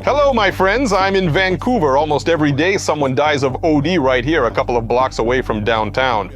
Hello, my friends. I'm in Vancouver. Almost every day someone dies of OD right here, a couple of blocks away from downtown.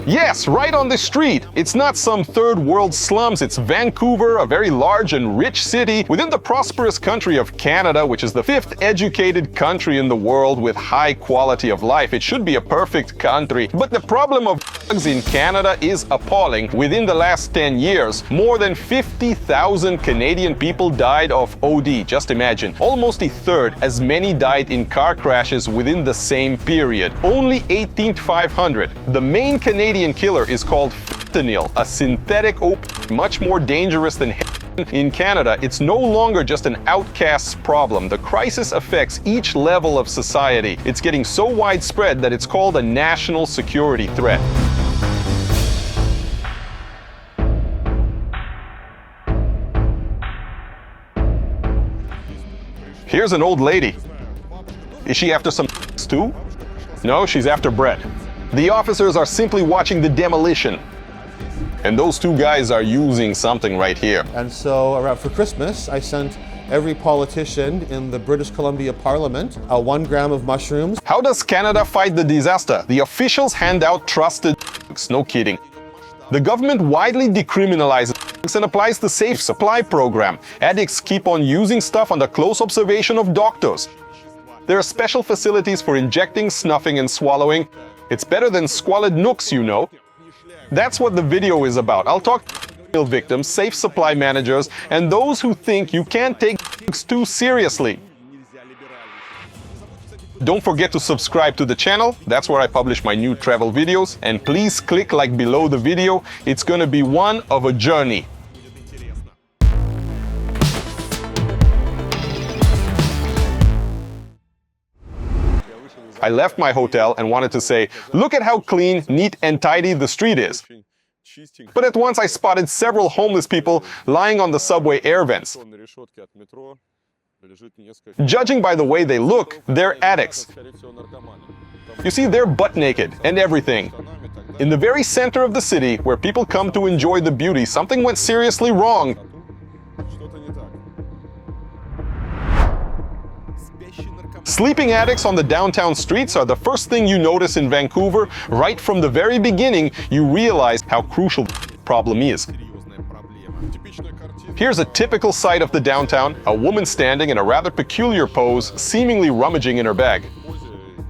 Yes, right on the street. It's not some third world slums, it's Vancouver, a very large and rich city within the prosperous country of Canada, which is the 5th educated country in the world with high quality of life. It should be a perfect country. But the problem of drugs in Canada is appalling. Within the last 10 years, more than 50,000 Canadian people died of OD. Just imagine. Almost a third as many died in car crashes within the same period. Only 18,500. The main Canadian killer is called fentanyl, a synthetic opiate much more dangerous than heroin. In Canada, it's no longer just an outcast's problem. The crisis affects each level of society. It's getting so widespread that it's called a national security threat. Here's an old lady. Is she after some too? No, she's after bread. The officers are simply watching the demolition. And those two guys are using something right here. And so around for Christmas, I sent every politician in the British Columbia Parliament 1 gram of mushrooms. How does Canada fight the disaster? The officials hand out trusted drugs. No kidding. The government widely decriminalizes drugs and applies the Safe Supply program. Addicts keep on using stuff under close observation of doctors. There are special facilities for injecting, snuffing, and swallowing. It's better than squalid nooks, you know. That's what the video is about. I'll talk to victims, safe supply managers, and those who think you can't take drugs too seriously. Don't forget to subscribe to the channel. That's where I publish my new travel videos. And please click like below the video. It's gonna be one of a journey. I left my hotel and wanted to say, look at how clean, neat, and tidy the street is. But at once I spotted several homeless people lying on the subway air vents. Judging by the way they look, they're addicts. You see, they're butt naked and everything. In the very center of the city, where people come to enjoy the beauty, something went seriously wrong. Sleeping addicts on the downtown streets are the first thing you notice in Vancouver. Right from the very beginning, you realize how crucial the problem is. Here's a typical sight of the downtown, a woman standing in a rather peculiar pose, seemingly rummaging in her bag.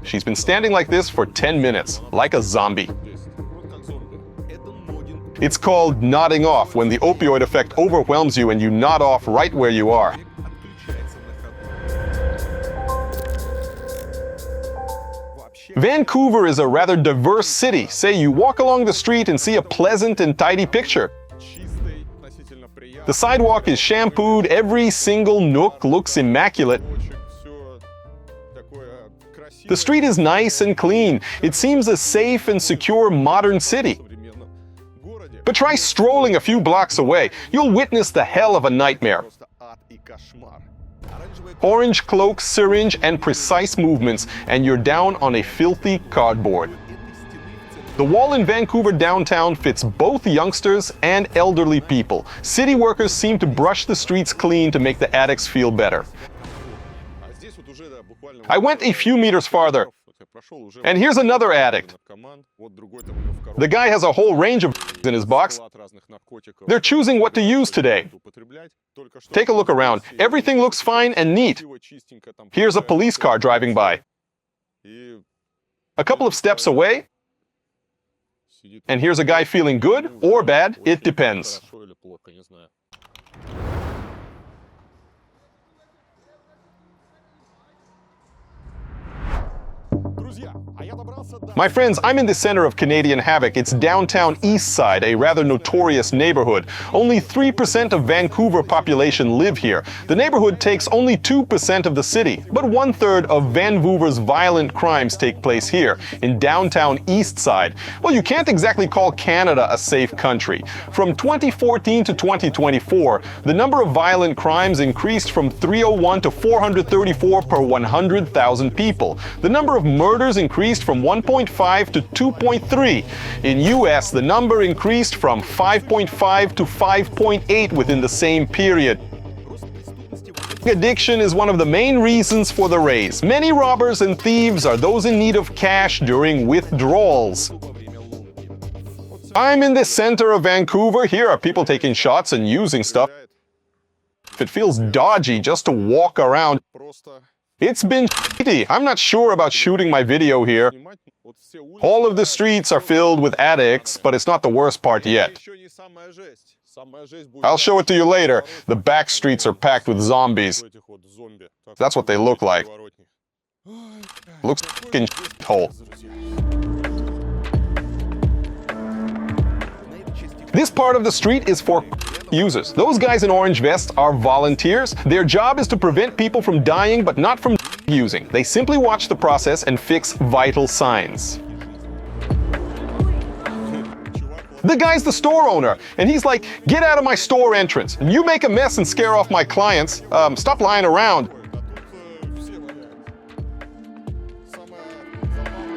She's been standing like this for 10 minutes, like a zombie. It's called nodding off, when the opioid effect overwhelms you and you nod off right where you are. Vancouver is a rather diverse city. Say you walk along the street and see a pleasant and tidy picture. The sidewalk is shampooed, every single nook looks immaculate. The street is nice and clean. It seems a safe and secure modern city. But try strolling a few blocks away. You'll witness the hell of a nightmare. Orange cloak, syringe, and precise movements, and you're down on a filthy cardboard. The wall in Vancouver downtown fits both youngsters and elderly people. City workers seem to brush the streets clean to make the addicts feel better. I went a few meters farther, and here's another addict. The guy has a whole range of in his box. They're choosing what to use today. Take a look around. Everything looks fine and neat. Here's a police car driving by. A couple of steps away, and here's a guy feeling good or bad, it depends. My friends, I'm in the center of Canadian havoc. It's downtown Eastside, a rather notorious neighborhood. Only 3% of Vancouver population live here. The neighborhood takes only 2% of the city, but 1/3 of Vancouver's violent crimes take place here, in downtown Eastside. Well, you can't exactly call Canada a safe country. From 2014 to 2024, the number of violent crimes increased from 301 to 434 per 100,000 people. The number of murders numbers increased from 1.5 to 2.3. In US, the number increased from 5.5 to 5.8 within the same period. Addiction is one of the main reasons for the raise. Many robbers and thieves are those in need of cash during withdrawals. I'm in the center of Vancouver. Here are people taking shots and using stuff. It feels dodgy just to walk around. It's been shitty. I'm not sure about shooting my video here. All of the streets are filled with addicts, but it's not the worst part yet. I'll show it to you later. The back streets are packed with zombies. That's what they look like. Looks fucking shithole. This part of the street is for users. Those guys in orange vests are volunteers. Their job is to prevent people from dying, but not from using. They simply watch the process and fix vital signs. The guy's the store owner, and he's like, "Get out of my store entrance. You make a mess and scare off my clients. Stop lying around."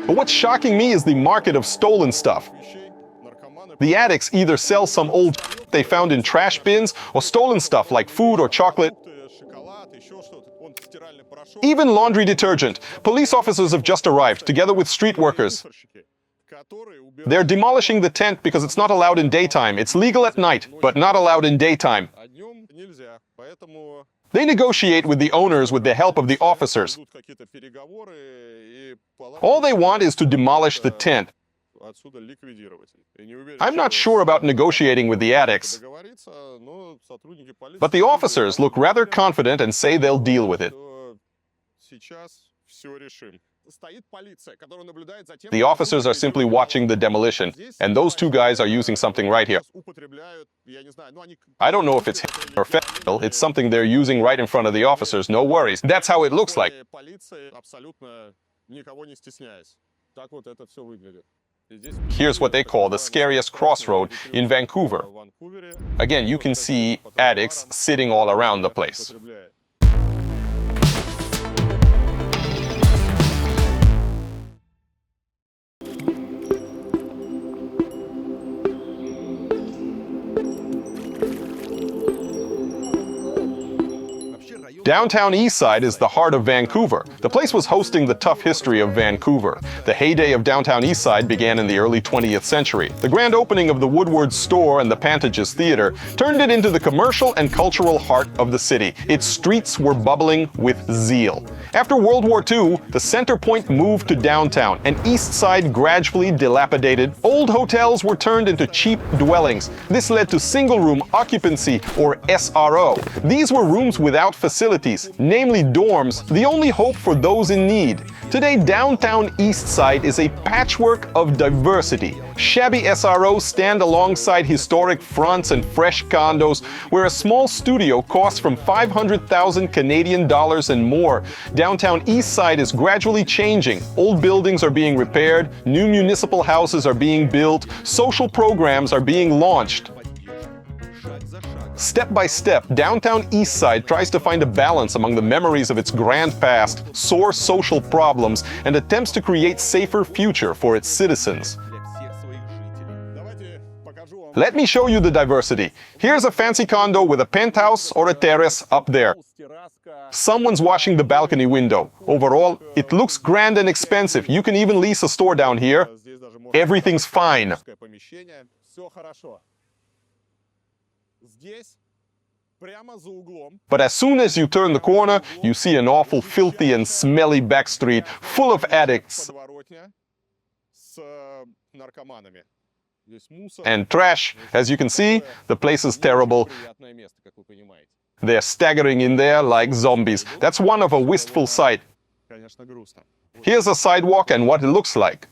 But what's shocking me is the market of stolen stuff. The addicts either sell some old they found in trash bins or stolen stuff like food or chocolate. Even laundry detergent. Police officers have just arrived, together with street workers. They're demolishing the tent because it's not allowed in daytime. It's legal at night, but not allowed in daytime. They negotiate with the owners with the help of the officers. All they want is to demolish the tent. I'm not sure about negotiating with the addicts, but the officers look rather confident and say they'll deal with it. The officers are simply watching the demolition, and those two guys are using something right here. I don't know if it's or fentanyl. It's something they're using right in front of the officers. No worries. That's how it looks like. Here's what they call the scariest crossroad in Vancouver. Again, you can see addicts sitting all around the place. Downtown Eastside is the heart of Vancouver. The place was hosting the tough history of Vancouver. The heyday of downtown Eastside began in the early 20th century. The grand opening of the Woodward store and the Pantages Theater turned it into the commercial and cultural heart of the city. Its streets were bubbling with zeal. After World War II, the center point moved to downtown, and Eastside gradually dilapidated. Old hotels were turned into cheap dwellings. This led to single-room occupancy, or SRO. These were rooms without facilities, namely dorms, the only hope for those in need. Today, downtown Eastside is a patchwork of diversity. Shabby SROs stand alongside historic fronts and fresh condos, where a small studio costs from 500,000 Canadian dollars and more. Downtown Eastside is gradually changing. Old buildings are being repaired, new municipal houses are being built, social programs are being launched. Step by step, downtown Eastside tries to find a balance among the memories of its grand past, sore social problems, and attempts to create a safer future for its citizens. Let me show you the diversity. Here's a fancy condo with a penthouse or a terrace up there. Someone's washing the balcony window. Overall, it looks grand and expensive. You can even lease a store down here. Everything's fine. But as soon as you turn the corner, you see an awful, filthy and smelly back street full of addicts and trash. As you can see, the place is terrible. They're staggering in there like zombies. That's one of a wistful sight. Here's a sidewalk and what it looks like.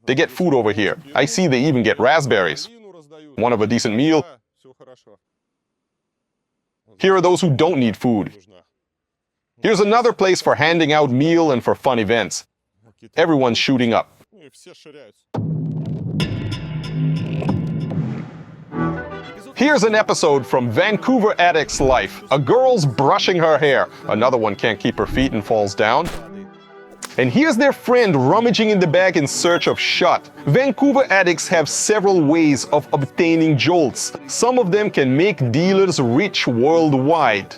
They get food over here. I see they even get raspberries. One of a decent meal. Here are those who don't need food. Here's another place for handing out meal and for fun events. Everyone's shooting up. Here's an episode from Vancouver Addict's life. A girl's brushing her hair. Another one can't keep her feet and falls down. And here's their friend rummaging in the bag in search of shot. Vancouver addicts have several ways of obtaining jolts. Some of them can make dealers rich worldwide.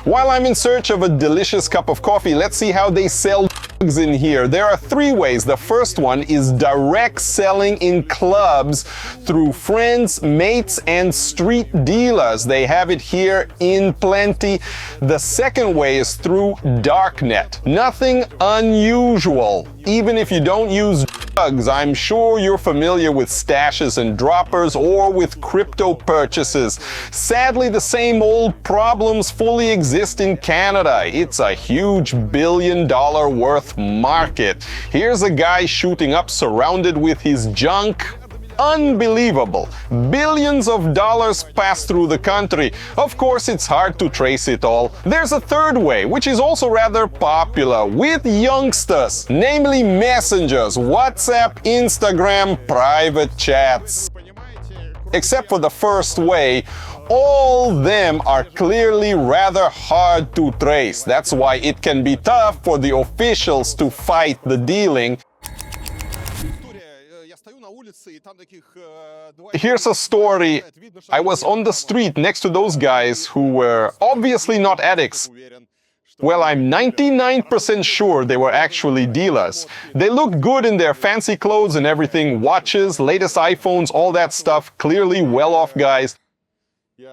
While I'm in search of a delicious cup of coffee, let's see how they sell drugs in here. There are three ways. The first one is direct selling in clubs through friends, mates, and street dealers. They have it here in plenty. The second way is through darknet. Nothing unusual. Even if you don't use drugs, I'm sure you're familiar with stashes and droppers or with crypto purchases. Sadly, the same old problems fully exist in Canada. It's a huge billion-dollar worth market. Here's a guy shooting up surrounded with his junk. Unbelievable. Billions of dollars pass through the country. Of course, it's hard to trace it all. There's a third way, which is also rather popular, with youngsters, namely messengers, WhatsApp, Instagram, private chats. Except for the first way, all them are clearly rather hard to trace. That's why it can be tough for the officials to fight the dealing. Here's a story. I was on the street next to those guys who were obviously not addicts. Well, I'm 99% sure they were actually dealers. They looked good in their fancy clothes and everything, watches, latest iPhones, all that stuff, clearly well-off guys.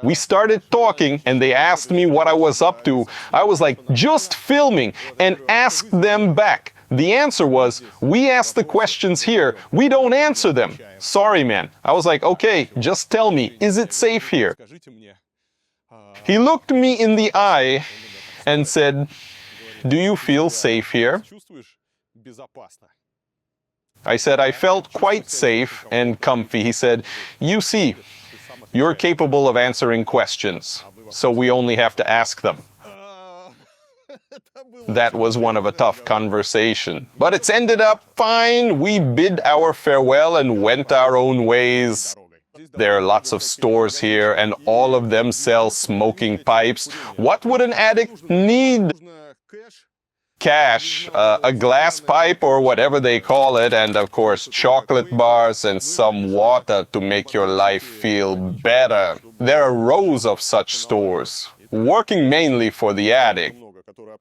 We started talking and they asked me what I was up to. I was like, just filming, and asked them back. The answer was, we ask the questions here, we don't answer them. Sorry, man. I was like, okay, just tell me, is it safe here? He looked me in the eye and said, do you feel safe here? I said, I felt quite safe and comfy. He said, you see, you're capable of answering questions, so we only have to ask them. That was one of a tough conversation. But it's ended up fine. We bid our farewell and went our own ways. There are lots of stores here, and all of them sell smoking pipes. What would an addict need? Cash, a glass pipe or whatever they call it, and of course chocolate bars and some water to make your life feel better. There are rows of such stores, working mainly for the addict.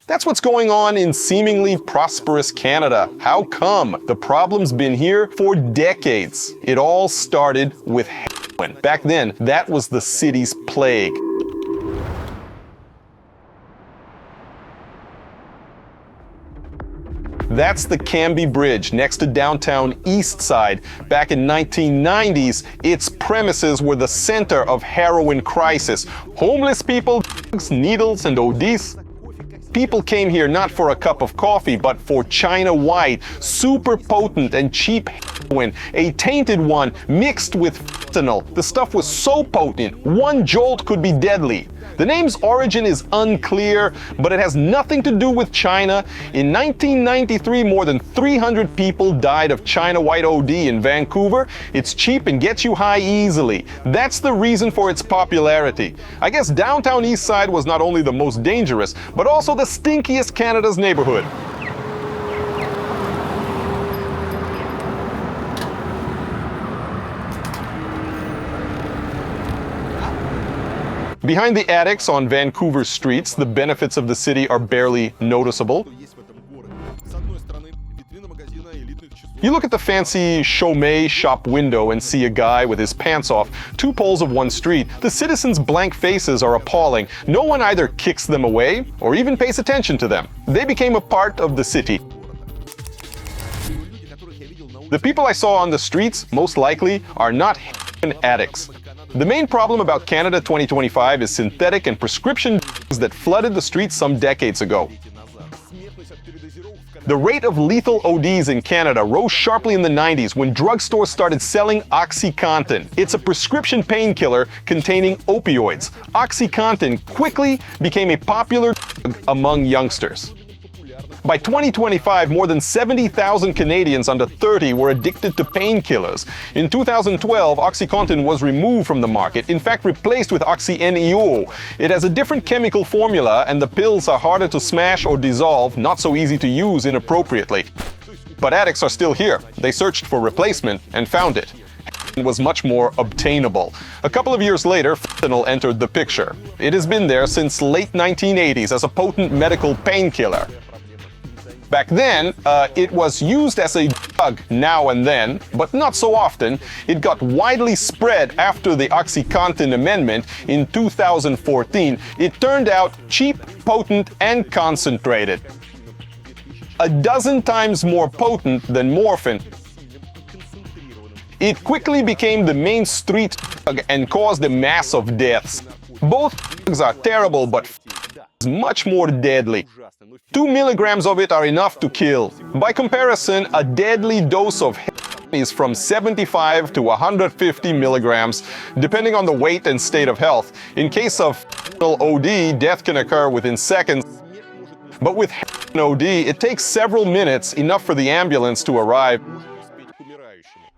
That's what's going on in seemingly prosperous Canada. How come? The problem's been here for decades. It all started with heroin. Back then, that was the city's plague. That's the Cambie Bridge next to downtown Eastside. Back in 1990s, its premises were the center of heroin crisis. Homeless people, drugs, needles, and ODs. People came here not for a cup of coffee, but for China White, super potent and cheap heroin, a tainted one mixed with fentanyl. The stuff was so potent, one jolt could be deadly. The name's origin is unclear, but it has nothing to do with China. In 1993, more than 300 people died of China White OD in Vancouver. It's cheap and gets you high easily. That's the reason for its popularity. I guess downtown Eastside was not only the most dangerous, but also the stinkiest Canada's neighborhood. Behind the addicts on Vancouver streets, the benefits of the city are barely noticeable. You look at the fancy Chaumet shop window and see a guy with his pants off, two poles of one street. The citizens' blank faces are appalling. No one either kicks them away or even pays attention to them. They became a part of the city. The people I saw on the streets, most likely, are not addicts. The main problem about Canada 2025 is synthetic and prescription drugs that flooded the streets some decades ago. The rate of lethal ODs in Canada rose sharply in the 90s when drugstores started selling OxyContin. It's a prescription painkiller containing opioids. OxyContin quickly became a popular drug among youngsters. By 2025, more than 70,000 Canadians under 30 were addicted to painkillers. In 2012, OxyContin was removed from the market, in fact replaced with Oxy-NEO. It has a different chemical formula and the pills are harder to smash or dissolve, not so easy to use inappropriately. But addicts are still here. They searched for replacement and found it. It was much more obtainable. A couple of years later, fentanyl entered the picture. It has been there since late 1980s as a potent medical painkiller. Back then, it was used as a drug now and then, but not so often. It got widely spread after the OxyContin amendment in 2014. It turned out cheap, potent, and concentrated. A dozen times more potent than morphine. It quickly became the main street drug and caused a mass of deaths. Both drugs are terrible, but is much more deadly. 2 milligrams of it are enough to kill. By comparison, a deadly dose of is from 75 to 150 milligrams, depending on the weight and state of health. In case of OD, death can occur within seconds. But with OD, it takes several minutes, enough for the ambulance to arrive.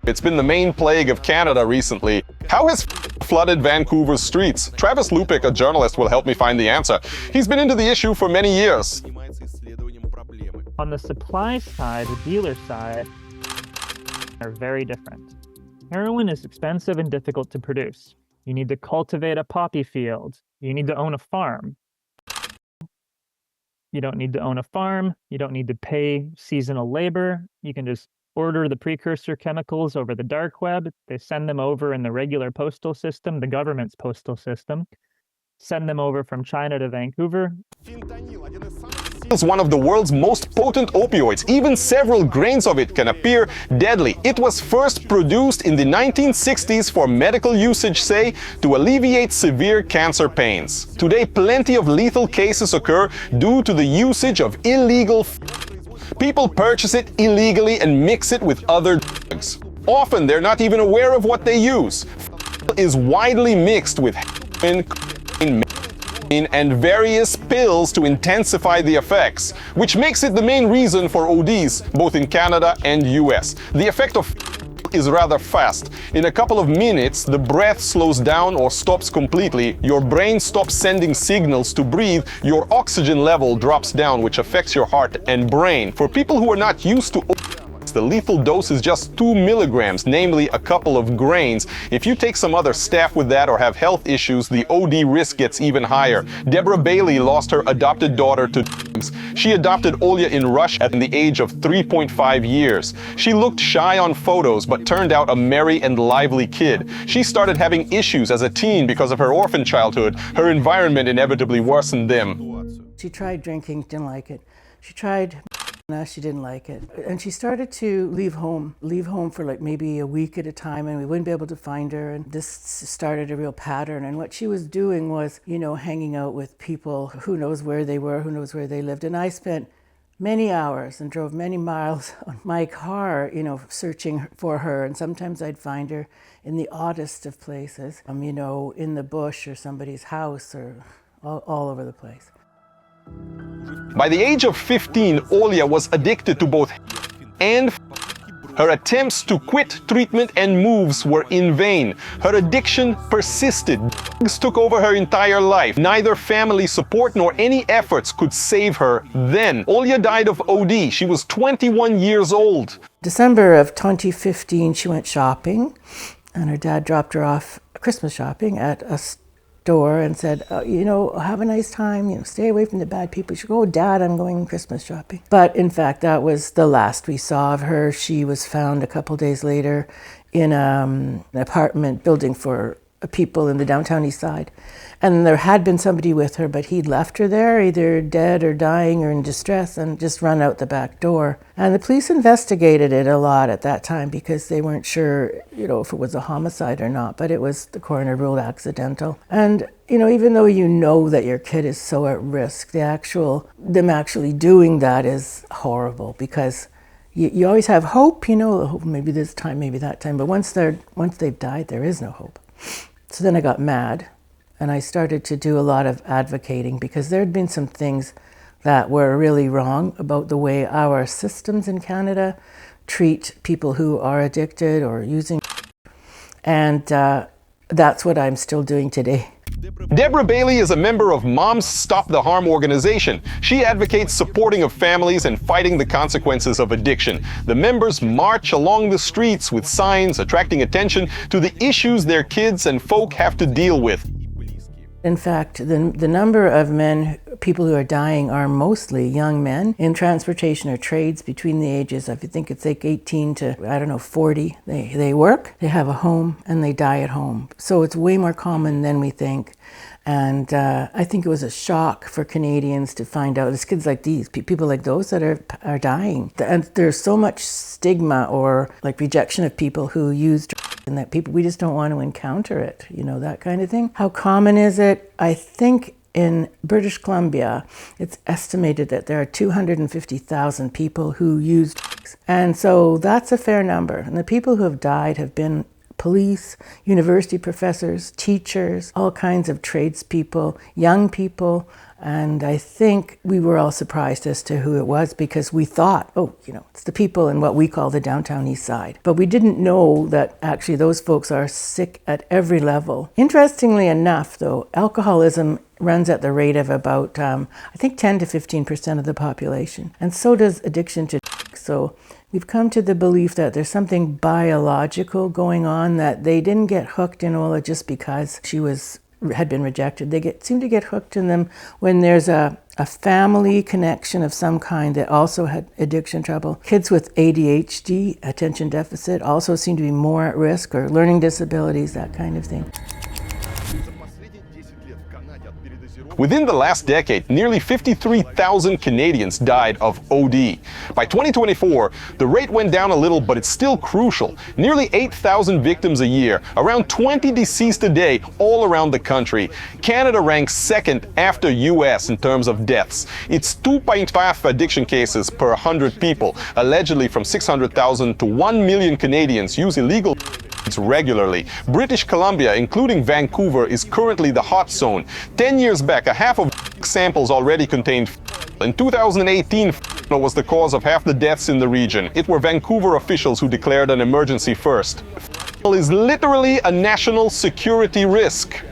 It's been the main plague of Canada recently. How has flooded Vancouver's streets? Travis Lupik, a journalist, will help me find the answer. He's been into the issue for many years. On the supply side, the dealer side, are very different. Heroin is expensive and difficult to produce. You need to cultivate a poppy field. You need to own a farm. You don't need to own a farm. You don't need to pay seasonal labor. You can just order the precursor chemicals over the dark web. They send them over in the regular postal system, the government's postal system. Send them over from China to Vancouver. It's one of the world's most potent opioids. Even several grains of it can appear deadly. It was first produced in the 1960s for medical usage, say, to alleviate severe cancer pains. Today, plenty of lethal cases occur due to the usage of illegal people purchase it illegally and mix it with other drugs. Often, they're not even aware of what they use. Is widely mixed with heroin, and various pills to intensify the effects, which makes it the main reason for ODs, both in Canada and US. The effect of is rather fast. In a couple of minutes, the breath slows down or stops completely, your brain stops sending signals to breathe, your oxygen level drops down, which affects your heart and brain. For people who are not used to the lethal dose is just 2 milligrams, namely a couple of grains. If you take some other staph with that or have health issues, the OD risk gets even higher. Deborah Bailey lost her adopted daughter to drugs. She adopted Olya in Russia at the age of 3.5 years. She looked shy on photos, but turned out a merry and lively kid. She started having issues as a teen because of her orphan childhood. Her environment inevitably worsened them. She tried drinking, didn't like it. She tried she didn't like it. And she started to leave home for like maybe a week at a time, and we wouldn't be able to find her. And this started a real pattern. And what she was doing was, hanging out with people, who knows where they were, who knows where they lived. And I spent many hours and drove many miles on my car, searching for her. And sometimes I'd find her in the oddest of places, in the bush or somebody's house or all over the place. By the age of 15, Olya was addicted to both and her attempts to quit treatment and moves were in vain. Her addiction persisted. Drugs took over her entire life. Neither family support nor any efforts could save her then. Olya died of OD. She was 21 years old. December of 2015, she went shopping, and her dad dropped her off Christmas shopping at a store and said, have a nice time, stay away from the bad people. She said, oh, Dad, I'm going Christmas shopping. But in fact, that was the last we saw of her. She was found a couple days later in an apartment building for people in the downtown Eastside. And there had been somebody with her, but he'd left her there, either dead or dying or in distress, and just run out the back door. And the police investigated it a lot at that time because they weren't sure, if it was a homicide or not, but the coroner ruled accidental. And, even though that your kid is so at risk, them actually doing that is horrible, because you always have hope, maybe this time, maybe that time, but once they've died, there is no hope. So then I got mad, and I started to do a lot of advocating, because there had been some things that were really wrong about the way our systems in Canada treat people who are addicted or using. And that's what I'm still doing today. Deborah Bailey is a member of Moms Stop the Harm organization. She advocates supporting of families and fighting the consequences of addiction. The members march along the streets with signs attracting attention to the issues their kids and folk have to deal with. In fact, the number of people who are dying are mostly young men in transportation or trades between the ages of, I think it's like 18 to, 40. They work, they have a home, and they die at home. So it's way more common than we think. And I think it was a shock for Canadians to find out it's kids like these, people like those that are dying. And there's so much stigma or like rejection of people who use drugs, and that we just don't want to encounter it, that kind of thing. How common is it? I think in British Columbia, it's estimated that there are 250,000 people who use drugs. And so that's a fair number. And the people who have died have been police, university professors, teachers, all kinds of tradespeople, young people. And I think we were all surprised as to who it was because we thought, it's the people in what we call the downtown Eastside. But we didn't know that actually those folks are sick at every level. Interestingly enough, though, alcoholism runs at the rate of about, 10 to 15% of the population. And so does addiction to drugs. So we've come to the belief that there's something biological going on, that they didn't get hooked in Ola just because she had been rejected. They seem to get hooked in them when there's a family connection of some kind that also had addiction trouble. Kids with ADHD, attention deficit, also seem to be more at risk, or learning disabilities, that kind of thing. Within the last decade, nearly 53,000 Canadians died of OD. By 2024, the rate went down a little, but it's still crucial. Nearly 8,000 victims a year, around 20 deceased a day all around the country. Canada ranks second after US in terms of deaths. It's 2.5 addiction cases per 100 people. Allegedly, from 600,000 to 1 million Canadians use illegal regularly. British Columbia, including Vancouver, is currently the hot zone. 10 years back, a half of samples already contained. In 2018, was the cause of half the deaths in the region. It were Vancouver officials who declared an emergency first. Is literally a national security risk.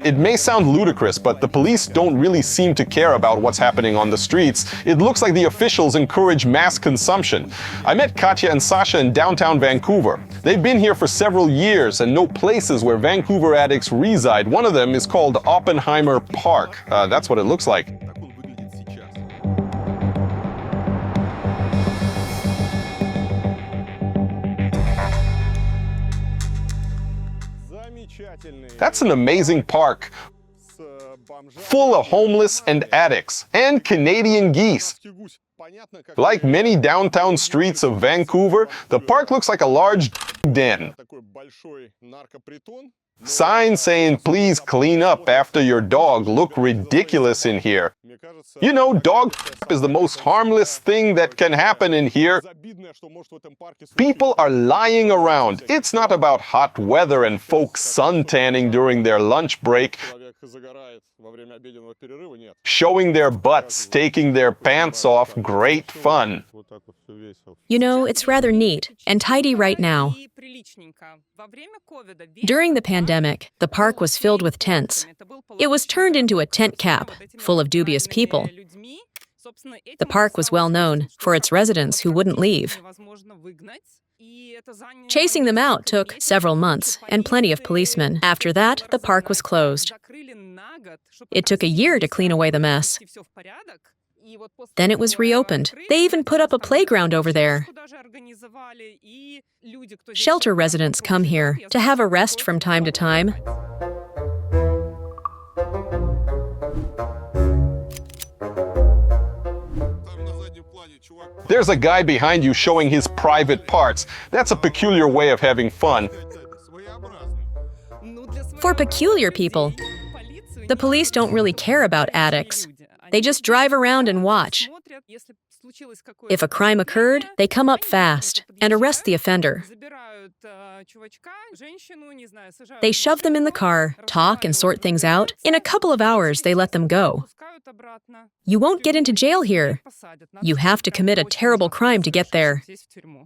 It may sound ludicrous, but the police don't really seem to care about what's happening on the streets. It looks like the officials encourage mass consumption. I met Katya and Sasha in downtown Vancouver. They've been here for several years and know places where Vancouver addicts reside. One of them is called Oppenheimer Park. That's what it looks like. That's an amazing park, full of homeless and addicts, and Canadian geese. Like many downtown streets of Vancouver, the park looks like a large den. Signs saying, "Please clean up after your dog" look ridiculous in here. You know, dog is the most harmless thing that can happen in here. People are lying around. It's not about hot weather and folks suntanning during their lunch break, showing their butts, taking their pants off. Great fun. You know, it's rather neat and tidy right now. During the pandemic, the park was filled with tents. It was turned into a tent camp, full of dubious people. The park was well known for its residents who wouldn't leave. Chasing them out took several months and plenty of policemen. After that, the park was closed. It took a year to clean away the mess. Then it was reopened. They even put up a playground over there. Shelter residents come here to have a rest from time to time. There's a guy behind you showing his private parts. That's a peculiar way of having fun. For peculiar people, the police don't really care about addicts. They just drive around and watch. If a crime occurred, they come up fast and arrest the offender. They shove them in the car, talk and sort things out. In a couple of hours, they let them go. You won't get into jail here. You have to commit a terrible crime to get there.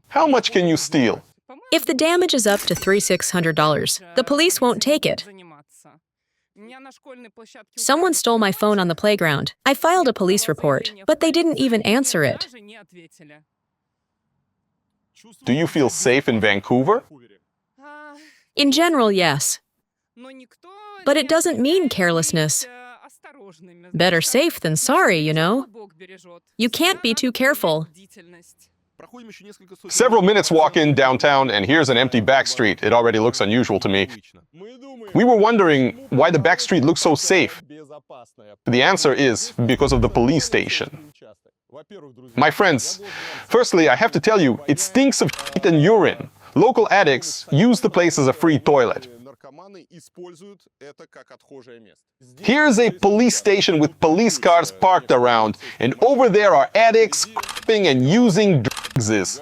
How much can you steal? If the damage is up to $300-600, the police won't take it. Someone stole my phone on the playground. I filed a police report, but they didn't even answer it. Do you feel safe in Vancouver? In general, yes. But it doesn't mean carelessness. Better safe than sorry, you know. You can't be too careful. Several minutes walk in downtown, and here's an empty back street. It already looks unusual to me. We were wondering why the back street looks so safe. The answer is because of the police station. My friends, firstly, I have to tell you, it stinks of shit and urine. Local addicts use the place as a free toilet. Here's a police station with police cars parked around, and over there are addicts crapping and using drugs.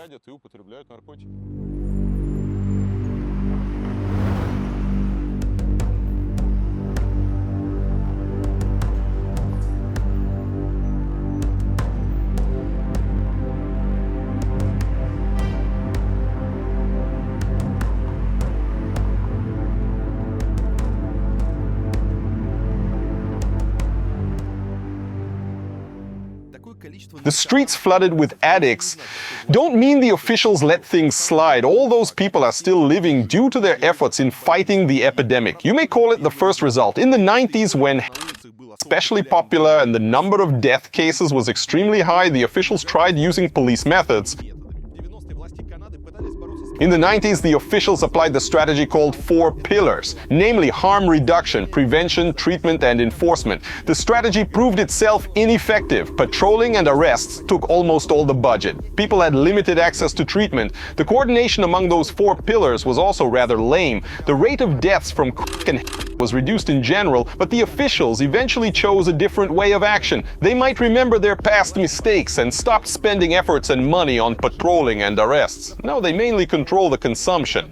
The streets flooded with addicts don't mean the officials let things slide. All those people are still living due to their efforts in fighting the epidemic. You may call it the first result. In the 90s, when especially popular and the number of death cases was extremely high, the officials tried using police methods. In the 90s, the officials applied the strategy called 4 pillars, namely harm reduction, prevention, treatment, and enforcement. The strategy proved itself ineffective. Patrolling and arrests took almost all the budget. People had limited access to treatment. The coordination among those 4 pillars was also rather lame. The rate of deaths from crack and was reduced in general, but the officials eventually chose a different way of action. They might remember their past mistakes and stopped spending efforts and money on patrolling and arrests. No, they mainly control the consumption.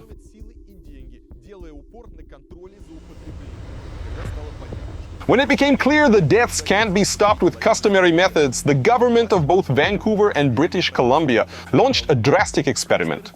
When it became clear the deaths can't be stopped with customary methods, the government of both Vancouver and British Columbia launched a drastic experiment.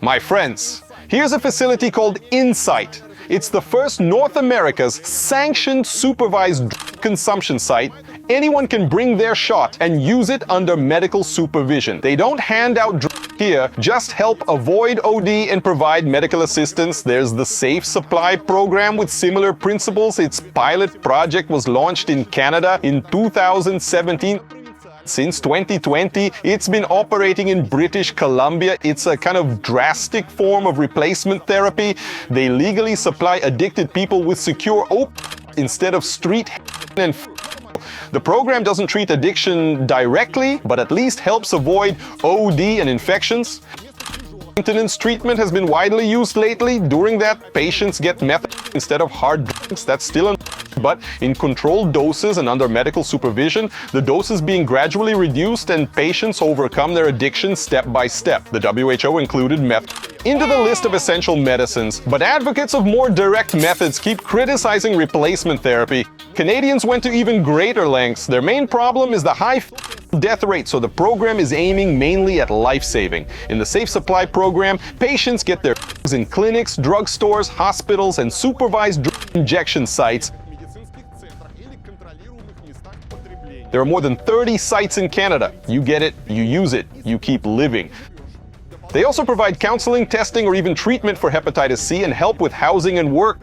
My friends, here's a facility called Insite. It's the first North America's sanctioned supervised consumption site. Anyone can bring their shot and use it under medical supervision. They don't hand out drugs here, just help avoid OD and provide medical assistance. There's the Safe Supply program with similar principles. Its pilot project was launched in Canada in 2017. Since 2020, it's been operating in British Columbia. It's a kind of drastic form of replacement therapy. They legally supply addicted people with secure opiates instead of street and The program doesn't treat addiction directly, but at least helps avoid OD and infections. Maintenance treatment has been widely used lately. During that, patients get meth instead of hard drugs. That's still but in controlled doses and under medical supervision, the doses being gradually reduced and patients overcome their addiction step by step. The WHO included meth into the list of essential medicines, but advocates of more direct methods keep criticizing replacement therapy. Canadians went to even greater lengths. Their main problem is the high death rate, so the program is aiming mainly at life-saving. In the Safe Supply program, patients get their drugs in clinics, drugstores, hospitals, and supervised drug injection sites. There are more than 30 sites in Canada. You get it, you use it, you keep living. They also provide counseling, testing, or even treatment for hepatitis C and help with housing and work.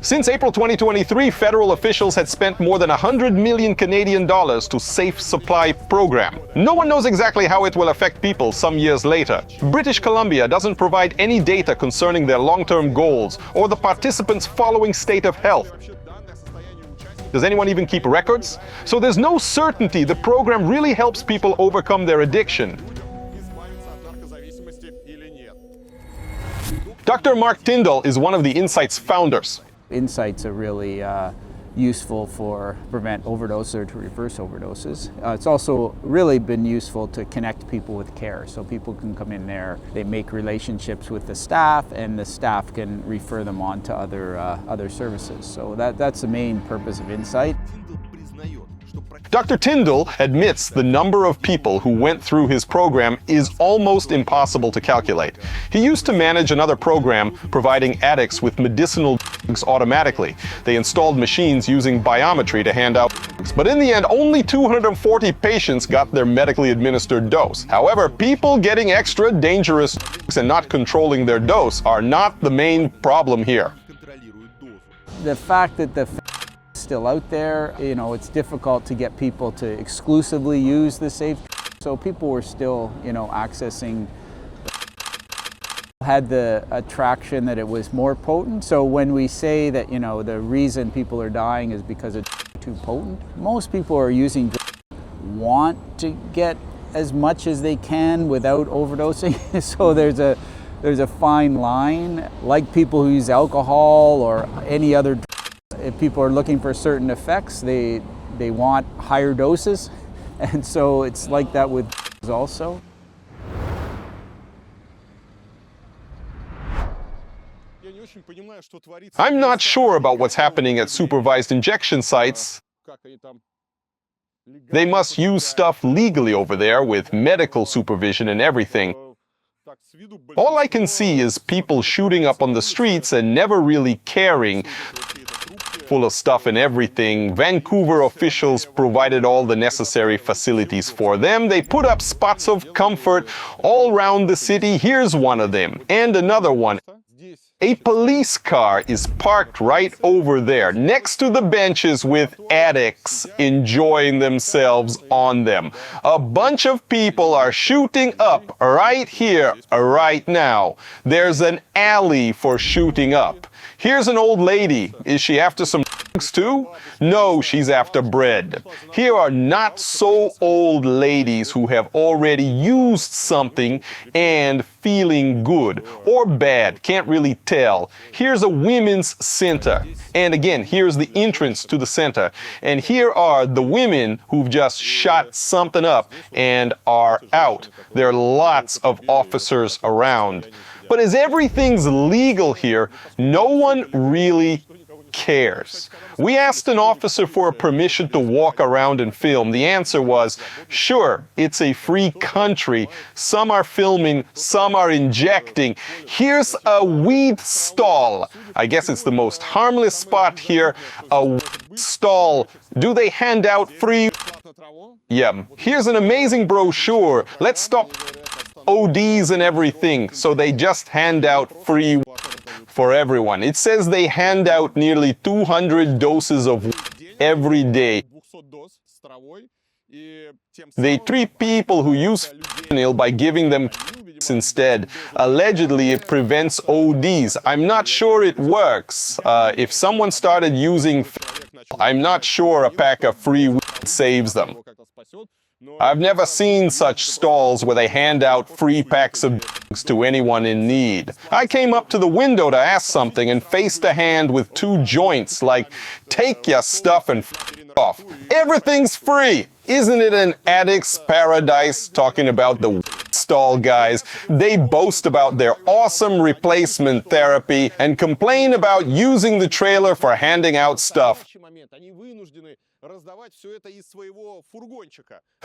Since April 2023, federal officials had spent more than 100 million Canadian dollars to Safe Supply program. No one knows exactly how it will affect people some years later. British Columbia doesn't provide any data concerning their long-term goals or the participants' following state of health. Does anyone even keep records? So there's no certainty the program really helps people overcome their addiction. Dr. Mark Tyndall is one of the Insite's founders. Insights are really useful for prevent overdose or to reverse overdoses. It's also really been useful to connect people with care. So people can come in there, they make relationships with the staff, and the staff can refer them on to other services. So that's the main purpose of Insite. Dr. Tyndall admits the number of people who went through his program is almost impossible to calculate. He used to manage another program providing addicts with medicinal drugs automatically. They installed machines using biometry to hand out drugs. But in the end, only 240 patients got their medically administered dose. However, people getting extra dangerous drugs and not controlling their dose are not the main problem here. The fact that the still out there, it's difficult to get people to exclusively use the safe. So people were still, accessing, had the attraction that it was more potent. So when we say that, the reason people are dying is because it's too potent, most people are using drugs, want to get as much as they can without overdosing. So there's a fine line, like people who use alcohol or any other drug. If people are looking for certain effects, they want higher doses, and so it's like that with also. I'm not sure about what's happening at supervised injection sites. They must use stuff legally over there with medical supervision and everything. All I can see is people shooting up on the streets and never really caring. Full of stuff and everything. Vancouver officials provided all the necessary facilities for them. They put up spots of comfort all around the city. Here's one of them. And another one. A police car is parked right over there, next to the benches with addicts enjoying themselves on them. A bunch of people are shooting up right here, right now. There's an alley for shooting up. Here's an old lady. Is she after some drugs too? No, she's after bread. Here are not so old ladies who have already used something and feeling good or bad, can't really tell. Here's a women's center. And again, here's the entrance to the center. And here are the women who've just shot something up and are out. There are lots of officers around. But as everything's legal here, no one really cares. We asked an officer for a permission to walk around and film. The answer was, sure, it's a free country. Some are filming, some are injecting. Here's a weed stall. I guess it's the most harmless spot here. A weed stall. Do they hand out free? Yeah. Here's an amazing brochure. Let's stop ODs and everything, so they just hand out free for everyone. It says they hand out nearly 200 doses of every day. They treat people who use fentanyl by giving them instead. Allegedly, it prevents ODs. I'm not sure it works. If someone started using fentanyl, I'm not sure a pack of free saves them. I've never seen such stalls where they hand out free packs of drugs to anyone in need. I came up to the window to ask something and faced a hand with two joints like, take your stuff and off. Everything's free. Isn't it an addict's paradise? Talking about the stall guys. They boast about their awesome replacement therapy and complain about using the trailer for handing out stuff.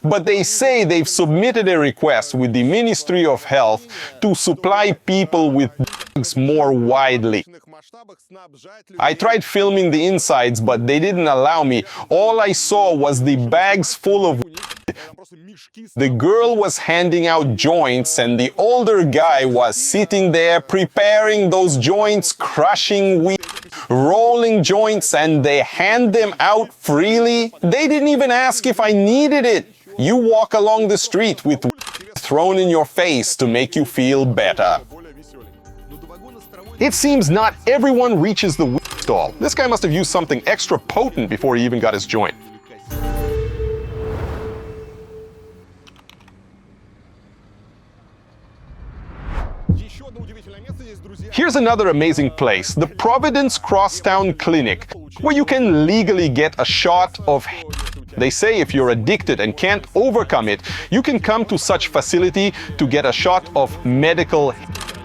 But they say they've submitted a request with the Ministry of Health to supply people with drugs more widely. I tried filming the insides, but they didn't allow me. All I saw was the bags full of weed. The girl was handing out joints and the older guy was sitting there preparing those joints, crushing weed, rolling joints, and they hand them out freely. They didn't even ask if I needed it. You walk along the street with weed thrown in your face to make you feel better. It seems not everyone reaches the weed stall. This guy must have used something extra potent before he even got his joint. Here's another amazing place, the Providence Crosstown Clinic, where you can legally get a shot of. They say if you're addicted and can't overcome it, you can come to such facility to get a shot of medical.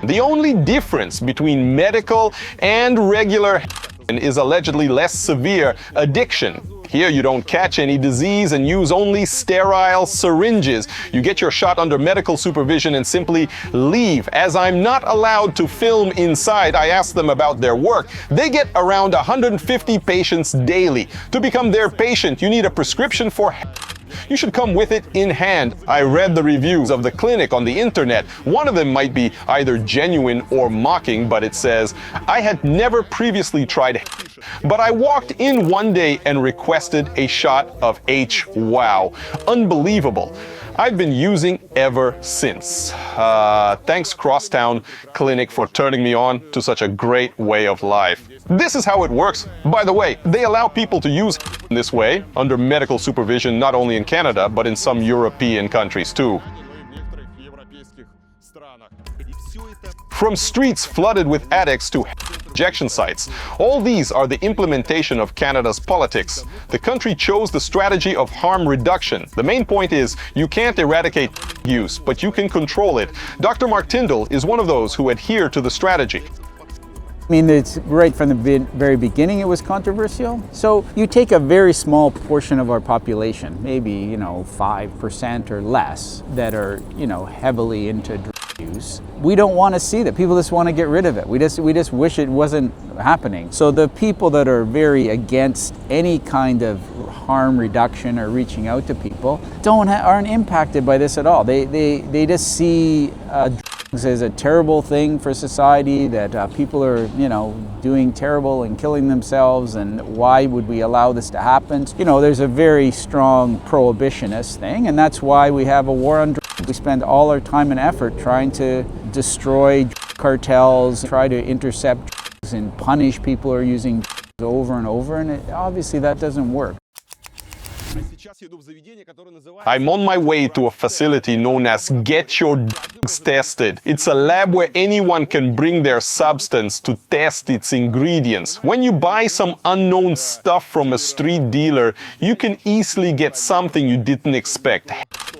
The only difference between medical and regular is allegedly less severe addiction. Here you don't catch any disease and use only sterile syringes. You get your shot under medical supervision and simply leave. As I'm not allowed to film inside, I asked them about their work. They get around 150 patients daily. To become their patient, you need a prescription for. You should come with it in hand. I read the reviews of the clinic on the internet. One of them might be either genuine or mocking, but it says, I had never previously tried, but I walked in one day and requested a shot of H. Wow. Unbelievable. I've been using ever since. Thanks Crosstown Clinic for turning me on to such a great way of life. This is how it works. By the way, they allow people to use this way under medical supervision not only in Canada, but in some European countries too. From streets flooded with addicts to injection sites, all these are the implementation of Canada's politics. The country chose the strategy of harm reduction. The main point is, you can't eradicate use, but you can control it. Dr. Mark Tyndall is one of those who adhere to the strategy. I mean, it's right from the very beginning it was controversial. So you take a very small portion of our population, maybe, 5% or less, that are, heavily into drug use. We don't want to see that. People just want to get rid of it. We just wish it wasn't happening. So the people that are very against any kind of harm reduction or reaching out to people aren't impacted by this at all. They just see as a terrible thing for society, that people are, doing terrible and killing themselves, and why would we allow this to happen? There's a very strong prohibitionist thing, and that's why we have a war on drugs. We spend all our time and effort trying to destroy cartels, try to intercept drugs and punish people who are using drugs over and over, and obviously that doesn't work. I'm on my way to a facility known as Get Your Drugs Tested. It's a lab where anyone can bring their substance to test its ingredients. When you buy some unknown stuff from a street dealer, you can easily get something you didn't expect.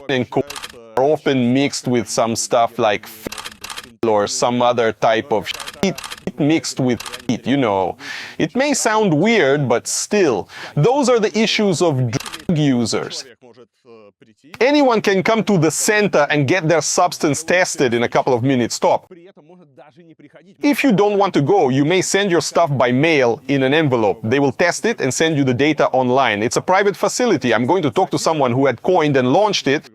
And are often mixed with some stuff like or some other type of shit mixed with heat, It may sound weird, but still, those are the issues of drug users. Anyone can come to the center and get their substance tested in a couple of minutes top. If you don't want to go, you may send your stuff by mail in an envelope. They will test it and send you the data online. It's a private facility. I'm going to talk to someone who had coined and launched it.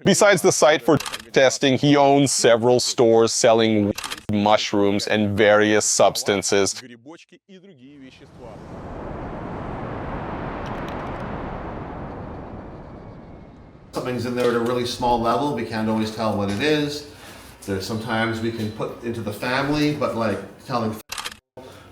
Besides the site for testing, he owns several stores selling mushrooms and various substances. Something's in there at a really small level, we can't always tell what it is. There's sometimes we can put into the family, but like telling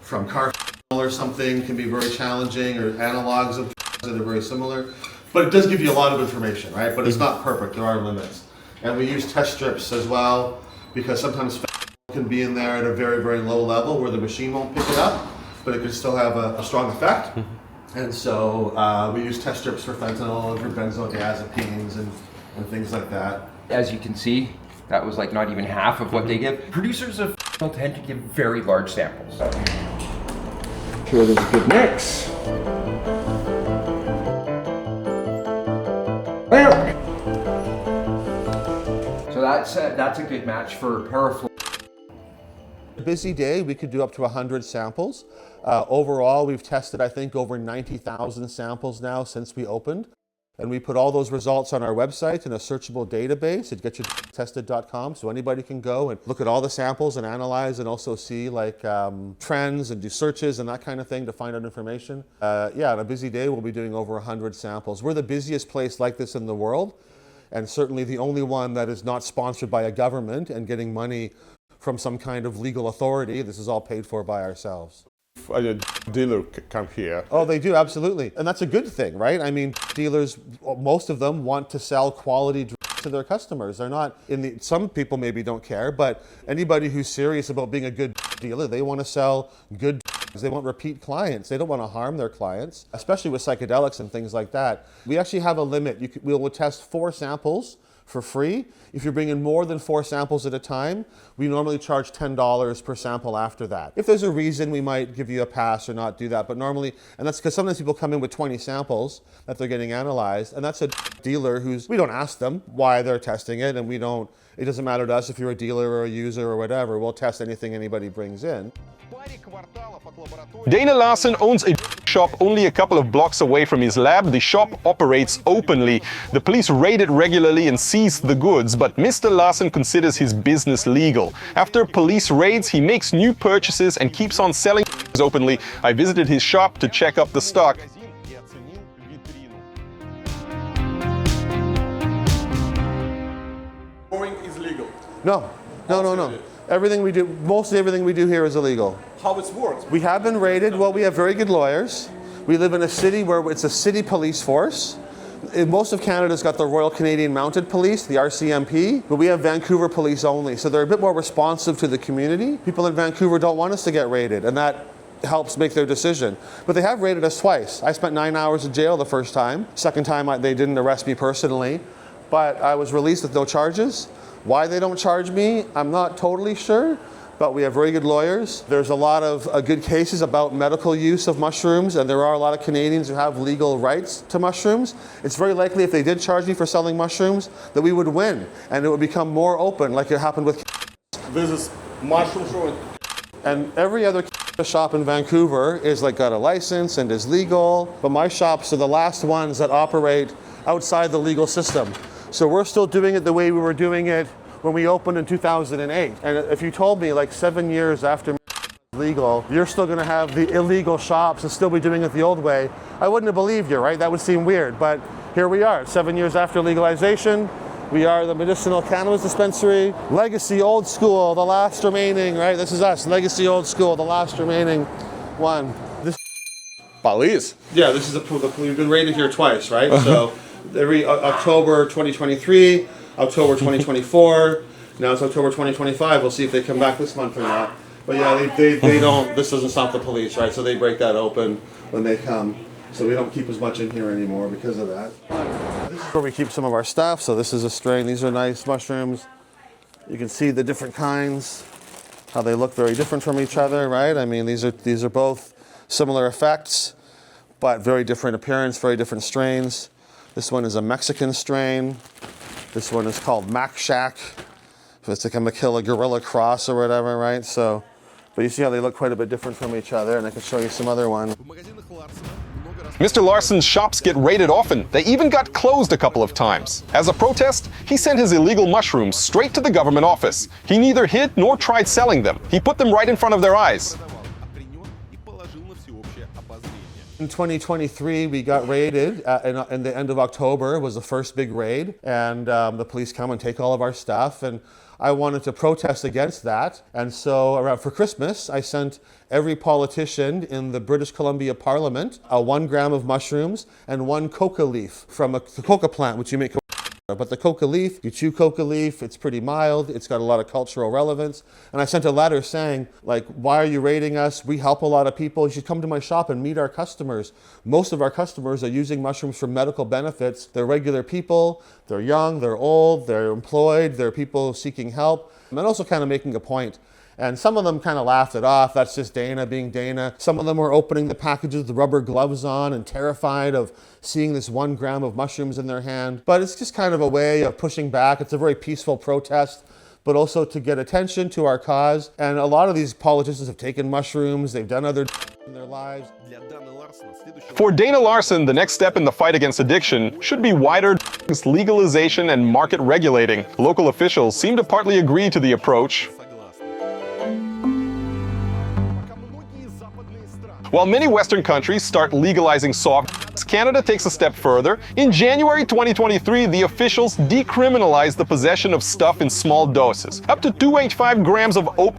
from car or something can be very challenging, or analogs of that are very similar. But it does give you a lot of information, right? But it's not perfect, there are limits. And we use test strips as well, because sometimes can be in there at a very, very low level where the machine won't pick it up, but it can still have a strong effect. And so we use test strips for fentanyl and for benzodiazepines and things like that. As you can see, that was like not even half of what they give. Producers of fentanyl tend to give very large samples. Sure, there's a good mix. So that's a good match for parafluoride. A busy day, we could do up to 100 samples. Overall, we've tested, I think, over 90,000 samples now since we opened. And we put all those results on our website in a searchable database at getyourtested.com, so anybody can go and look at all the samples and analyze, and also see trends and do searches and that kind of thing to find out information. On a busy day, we'll be doing over 100 samples. We're the busiest place like this in the world, and certainly the only one that is not sponsored by a government and getting money from some kind of legal authority. This is all paid for by ourselves. A dealer come here. Oh, they do, absolutely. And that's a good thing, right? I mean, dealers, most of them want to sell quality drugs to their customers. They're not some people maybe don't care, but anybody who's serious about being a good dealer, they want to sell good. They want repeat clients. They don't want to harm their clients, especially with psychedelics and things like that. We actually have a limit. We will test 4 samples for free. If you're bringing more than 4 samples at a time, we normally charge $10 per sample after that. If there's a reason, we might give you a pass or not do that, but normally, and that's because sometimes people come in with 20 samples that they're getting analyzed, and that's a dealer we don't ask them why they're testing it, and it doesn't matter to us if you're a dealer or a user or whatever. We'll test anything anybody brings in. Dana Larson owns a shop only a couple of blocks away from his lab. The shop operates openly. The police raid it regularly and seize the goods, but Mr. Larson considers his business legal. After police raids, he makes new purchases and keeps on selling openly. I visited his shop to check up the stock. Growing is legal. No. Mostly everything we do here is illegal. How it works? We have been raided. Well, we have very good lawyers. We live in a city where it's a city police force. Most of Canada's got the Royal Canadian Mounted Police, the RCMP, but we have Vancouver police only. So they're a bit more responsive to the community. People in Vancouver don't want us to get raided, and that helps make their decision. But they have raided us twice. I spent 9 hours in jail the first time. Second time, they didn't arrest me personally, but I was released with no charges. Why they don't charge me, I'm not totally sure, but we have very good lawyers. There's a lot of good cases about medical use of mushrooms, and there are a lot of Canadians who have legal rights to mushrooms. It's very likely if they did charge me for selling mushrooms that we would win, and it would become more open like it happened with. This is mushroom showing. And every other shop in Vancouver is got a license and is legal, but my shops are the last ones that operate outside the legal system. So we're still doing it the way we were doing it when we opened in 2008. And if you told me 7 years after legal, you're still going to have the illegal shops and still be doing it the old way, I wouldn't have believed you, right? That would seem weird. But here we are, 7 years after legalization. We are the medicinal cannabis dispensary. Legacy old school, the last remaining, right? This is us, legacy old school, the last remaining one. Police? Yeah, this is we've been raided here twice, right? So every October 2023, October 2024, now it's October 2025. We'll see if they come back this month or not. But yeah, they don't, this doesn't stop the police, right? So they break that open when they come. So we don't keep as much in here anymore because of that. This is where we keep some of our stuff. So this is a strain. These are nice mushrooms. You can see the different kinds, how they look very different from each other, right? I mean, these are both similar effects, but very different appearance, very different strains. This one is a Mexican strain. This one is called Mac Shack. It's like a Maquila Gorilla Cross or whatever, right? So, but you see how they look quite a bit different from each other, and I can show you some other one. Mr. Larson's shops get raided often. They even got closed a couple of times. As a protest, he sent his illegal mushrooms straight to the government office. He neither hid nor tried selling them. He put them right in front of their eyes. In 2023, we got raided in the end of October was the first big raid, and the police come and take all of our stuff, and I wanted to protest against that. And so for Christmas, I sent every politician in the British Columbia Parliament 1 gram of mushrooms and 1 coca leaf from the coca plant, which you make. But the coca leaf, you chew coca leaf, it's pretty mild, it's got a lot of cultural relevance. And I sent a letter saying, why are you raiding us? We help a lot of people. You should come to my shop and meet our customers. Most of our customers are using mushrooms for medical benefits. They're regular people, they're young, they're old, they're employed, they're people seeking help. And also kind of making a point. And some of them kind of laughed it off. That's just Dana being Dana. Some of them were opening the packages with rubber gloves on and terrified of seeing this 1 gram of mushrooms in their hand. But it's just kind of a way of pushing back. It's a very peaceful protest, but also to get attention to our cause. And a lot of these politicians have taken mushrooms. They've done other in their lives. For Dana Larson, the next step in the fight against addiction should be wider legalization and market regulating. Local officials seem to partly agree to the approach. While many Western countries start legalizing soft drugs, Canada takes a step further. In January 2023, the officials decriminalized the possession of stuff in small doses, up to 285 grams of opium.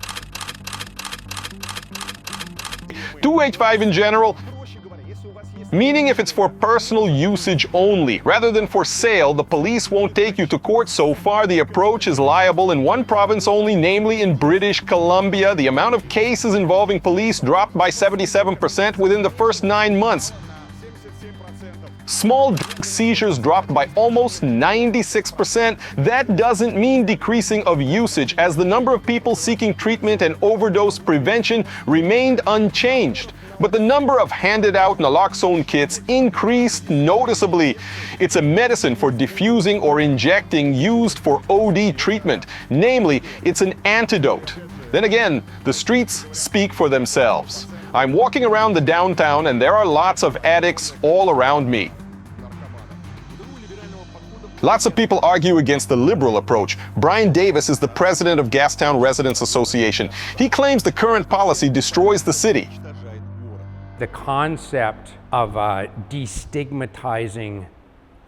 285 in general. Meaning if it's for personal usage only, rather than for sale, the police won't take you to court. So far, the approach is liable in one province only, namely in British Columbia. The amount of cases involving police dropped by 77% within the first 9 months. Small drug seizures dropped by almost 96%. That doesn't mean decreasing of usage, as the number of people seeking treatment and overdose prevention remained unchanged. But the number of handed out naloxone kits increased noticeably. It's a medicine for diffusing or injecting used for OD treatment. Namely, it's an antidote. Then again, the streets speak for themselves. I'm walking around the downtown and there are lots of addicts all around me. Lots of people argue against the liberal approach. Brian Davis is the president of Gastown Residents Association. He claims the current policy destroys the city. The concept of destigmatizing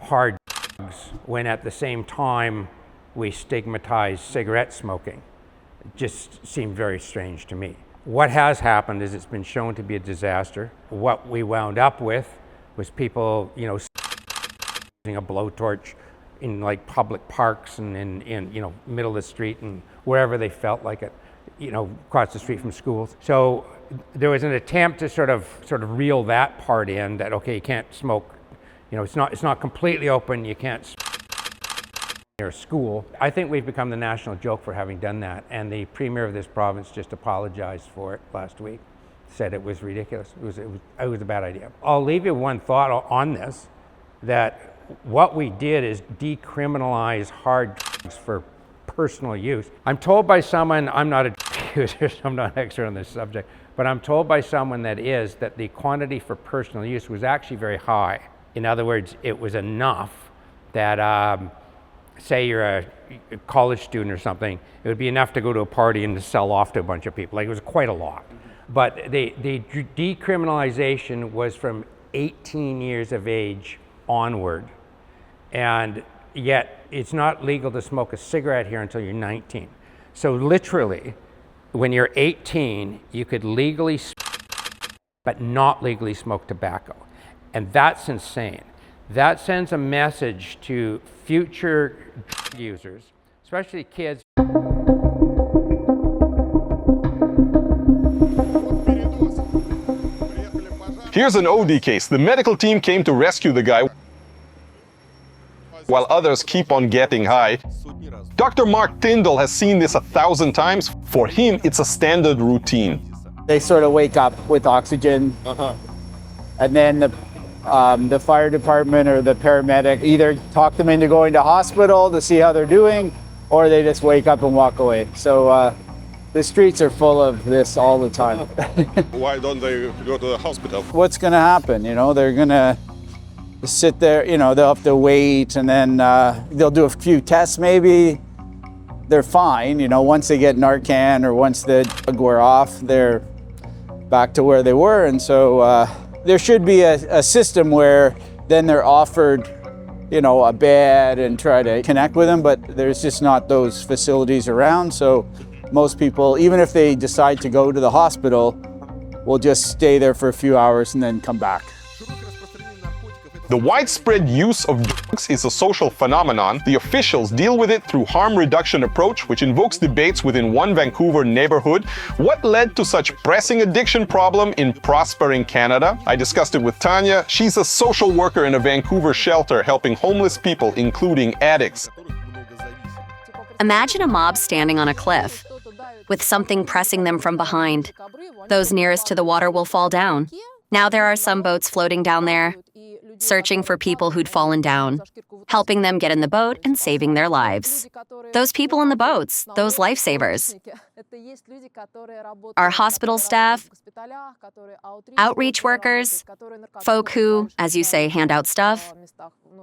hard drugs when at the same time we stigmatize cigarette smoking just seemed very strange to me. What has happened is it's been shown to be a disaster. What we wound up with was people, using a blowtorch in like public parks and in middle of the street and wherever they felt like it, across the street from schools. So there was an attempt to sort of reel that part in, that okay, you can't smoke, it's not completely open, you can't smoke near a school. I think we've become the national joke for having done that, and the premier of this province just apologized for it last week, said it was ridiculous. It was a bad idea. I'll leave you one thought on this, that what we did is decriminalize hard drugs for personal use. I'm told by someone, I'm not a drug user, so I'm not an expert on this subject, but I'm told by someone that the quantity for personal use was actually very high. In other words, it was enough that, say you're a college student or something, it would be enough to go to a party and to sell off to a bunch of people. Like, it was quite a lot. But the decriminalization was from 18 years of age onward. And yet it's not legal to smoke a cigarette here until you're 19. So literally, when you're 18, you could legally smoke, but not legally smoke tobacco. And that's insane. That sends a message to future drug users, especially kids. Here's an OD case. The medical team came to rescue the guy while others keep on getting high. Dr. Mark Tyndall has seen this 1,000 times. For him, it's a standard routine. They sort of wake up with oxygen, and then the fire department or the paramedic either talk them into going to hospital to see how they're doing, or they just wake up and walk away. So the streets are full of this all the time. Why don't they go to the hospital? What's going to happen? They're going to sit there, they'll have to wait, and then they'll do a few tests maybe. They're fine, once they get Narcan or once the drug wear off, they're back to where they were. And so there should be a system where then they're offered, a bed and try to connect with them, but there's just not those facilities around. So most people, even if they decide to go to the hospital, will just stay there for a few hours and then come back. The widespread use of drugs is a social phenomenon. The officials deal with it through harm reduction approach, which invokes debates within one Vancouver neighborhood. What led to such pressing addiction problem in prospering Canada? I discussed it with Tanya. She's a social worker in a Vancouver shelter helping homeless people, including addicts. Imagine a mob standing on a cliff with something pressing them from behind. Those nearest to the water will fall down. Now there are some boats floating down there, searching for people who'd fallen down, helping them get in the boat and saving their lives. Those people in the boats, those lifesavers, are hospital staff, outreach workers, folk who, as you say, hand out stuff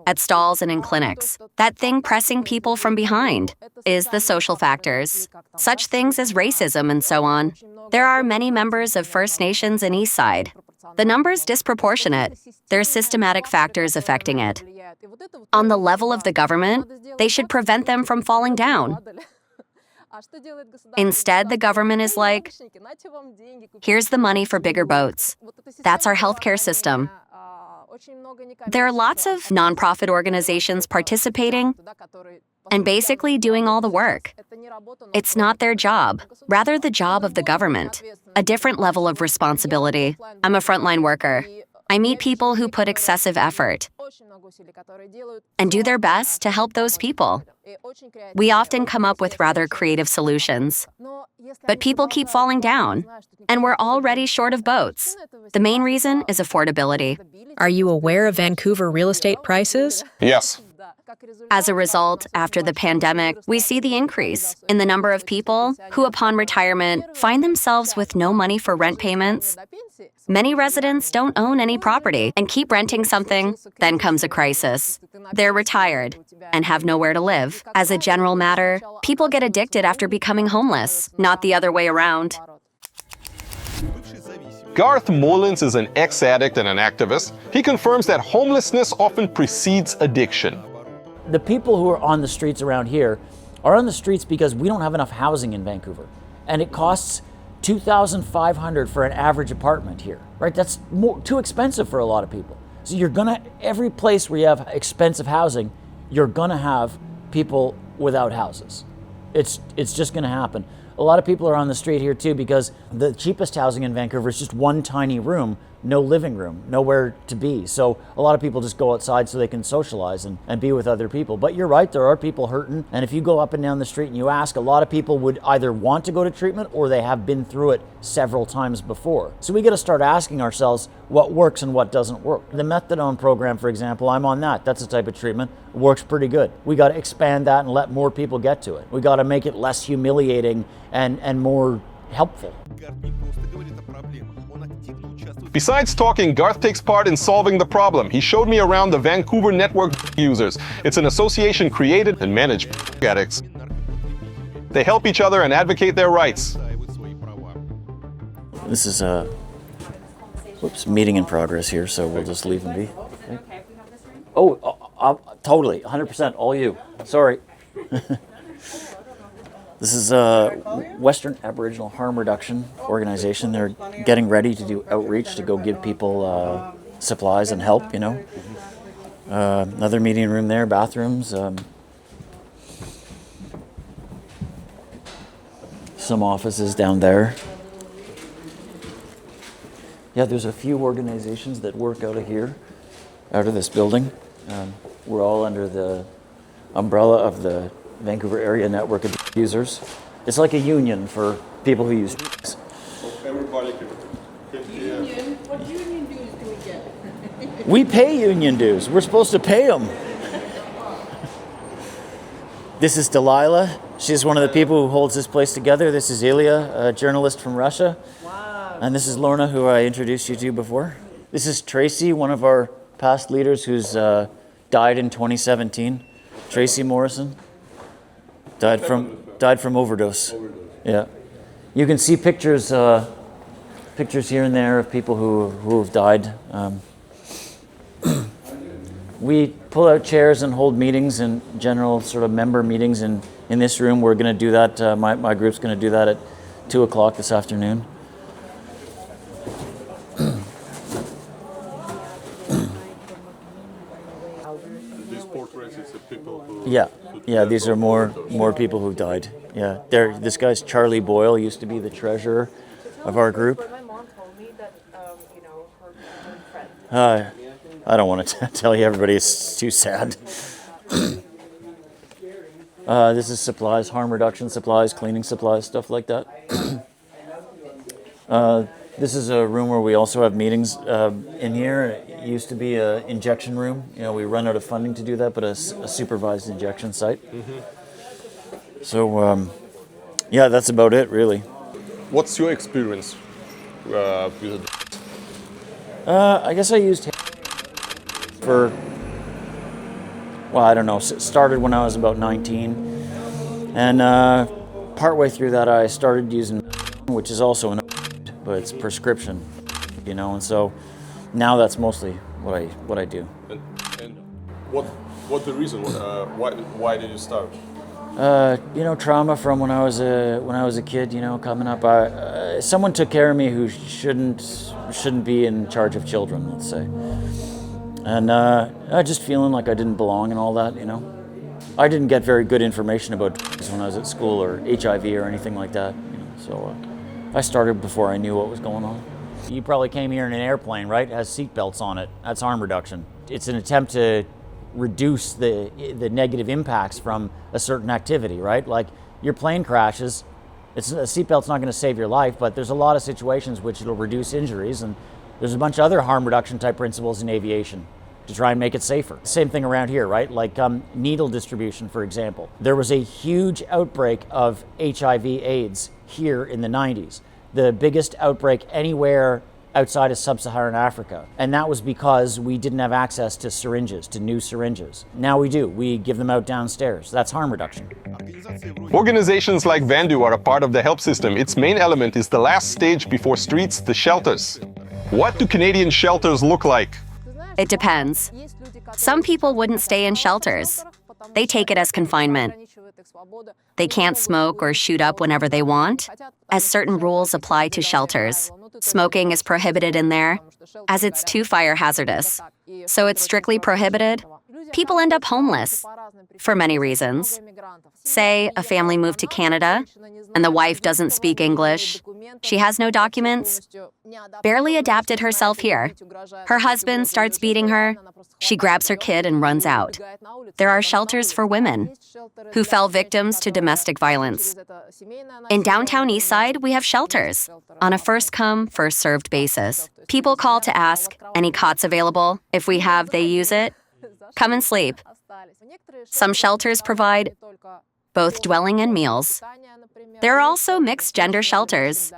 at stalls and in clinics. That thing pressing people from behind is the social factors, such things as racism and so on. There are many members of First Nations in Eastside. The number's disproportionate. There's systematic factors affecting it. On the level of the government, they should prevent them from falling down. Instead, the government is like, here's the money for bigger boats. That's our healthcare system. There are lots of nonprofit organizations participating and basically doing all the work. It's not their job, rather the job of the government, a different level of responsibility. I'm a frontline worker. I meet people who put excessive effort and do their best to help those people. We often come up with rather creative solutions. But people keep falling down, and we're already short of boats. The main reason is affordability. Are you aware of Vancouver real estate prices? Yes. As a result, after the pandemic, we see the increase in the number of people who, upon retirement, find themselves with no money for rent payments. Many residents don't own any property and keep renting something, then comes a crisis. They're retired and have nowhere to live. As a general matter, people get addicted after becoming homeless, not the other way around. Garth Mullins is an ex-addict and an activist. He confirms that homelessness often precedes addiction. The people who are on the streets around here are on the streets because we don't have enough housing in Vancouver. And it costs $2,500 for an average apartment here, right? That's too expensive for a lot of people. So every place where you have expensive housing, you're gonna have people without houses. It's just gonna happen. A lot of people are on the street here too because the cheapest housing in Vancouver is just one tiny room, no living room, nowhere to be. So a lot of people just go outside so they can socialize and be with other people. But you're right, there are people hurting. And if you go up and down the street and you ask, a lot of people would either want to go to treatment or they have been through it several times before. So we got to start asking ourselves what works and what doesn't work. The methadone program, for example, I'm on that. That's a type of treatment. It works pretty good. We got to expand that and let more people get to it. We got to make it less humiliating and more helpful. Besides talking, Garth takes part in solving the problem. He showed me around the Vancouver Network Users. It's an association created and managed addicts. They help each other and advocate their rights. This is a meeting in progress here, so we'll just leave them be. Okay. Totally, 100%, all you. Sorry. This is a Western Aboriginal Harm Reduction organization. They're getting ready to do outreach to go give people supplies and help, you know. Another meeting room there, bathrooms. Some offices down there. Yeah, there's a few organizations that work out of here, out of this building. We're all under the umbrella of the Vancouver Area Network of Users. It's like a union for people who use drugs. Everybody can Union? What union dues do we get? We pay union dues. We're supposed to pay them. This is Delilah. She's one of the people who holds this place together. This is Ilya, a journalist from Russia. Wow. And this is Lorna, who I introduced you to before. This is Tracy, one of our past leaders who's died in 2017. Tracy Morrison. Died from overdose. Yeah. You can see pictures here and there of people who have died. We pull out chairs and hold meetings and general sort of member meetings in this room. We're going to do that. My group's going to do that at 2 o'clock this afternoon. Yeah, these are more people who died. Yeah, this guy's Charlie Boyle, used to be the treasurer of our group. I don't want to tell you, everybody, it's too sad. This is supplies, harm reduction supplies, cleaning supplies, stuff like that. This is a room where we also have meetings in here. It used to be an injection room. You know, we run out of funding to do that, but a supervised injection site. Mm-hmm. So, yeah, that's about it, really. What's your experience with it? I guess I used for, well, I don't know, started when I was about 19. And partway through that, I started using, which is also an, but it's prescription, you know, and so now that's mostly what I do. And what the reason? Why did you start? You know, trauma from when I was a kid. You know, coming up, someone took care of me who shouldn't be in charge of children. Let's say, And just feeling like I didn't belong and all that, you know. I didn't get very good information about drugs when I was at school, or HIV or anything like that, you know. So I started before I knew what was going on. You probably came here in an airplane, right? It has seat belts on it. That's harm reduction. It's an attempt to reduce the negative impacts from a certain activity, right? Like your plane crashes, a seatbelt's not going to save your life, but there's a lot of situations which it'll reduce injuries, and there's a bunch of other harm reduction type principles in aviation to try and make it safer. Same thing around here, right? Like needle distribution, for example. There was a huge outbreak of HIV/AIDS here in the 90s. The biggest outbreak anywhere outside of sub-Saharan Africa. And that was because we didn't have access to syringes, to new syringes. Now we do. We give them out downstairs. That's harm reduction. Organizations like Vandu are a part of the help system. Its main element is the last stage before streets, the shelters. What do Canadian shelters look like? It depends. Some people wouldn't stay in shelters. They take it as confinement. They can't smoke or shoot up whenever they want, as certain rules apply to shelters. Smoking is prohibited in there, as it's too fire hazardous. So it's strictly prohibited. People end up homeless for many reasons. Say a family moved to Canada and the wife doesn't speak English. She has no documents, barely adapted herself here. Her husband starts beating her. She grabs her kid and runs out. There are shelters for women who fell victims to domestic violence. In downtown Eastside, we have shelters on a first-come, first-served basis. People call to ask, any cots available? If we have, they use it. Come and sleep. Some shelters provide both dwelling and meals. There are also mixed-gender shelters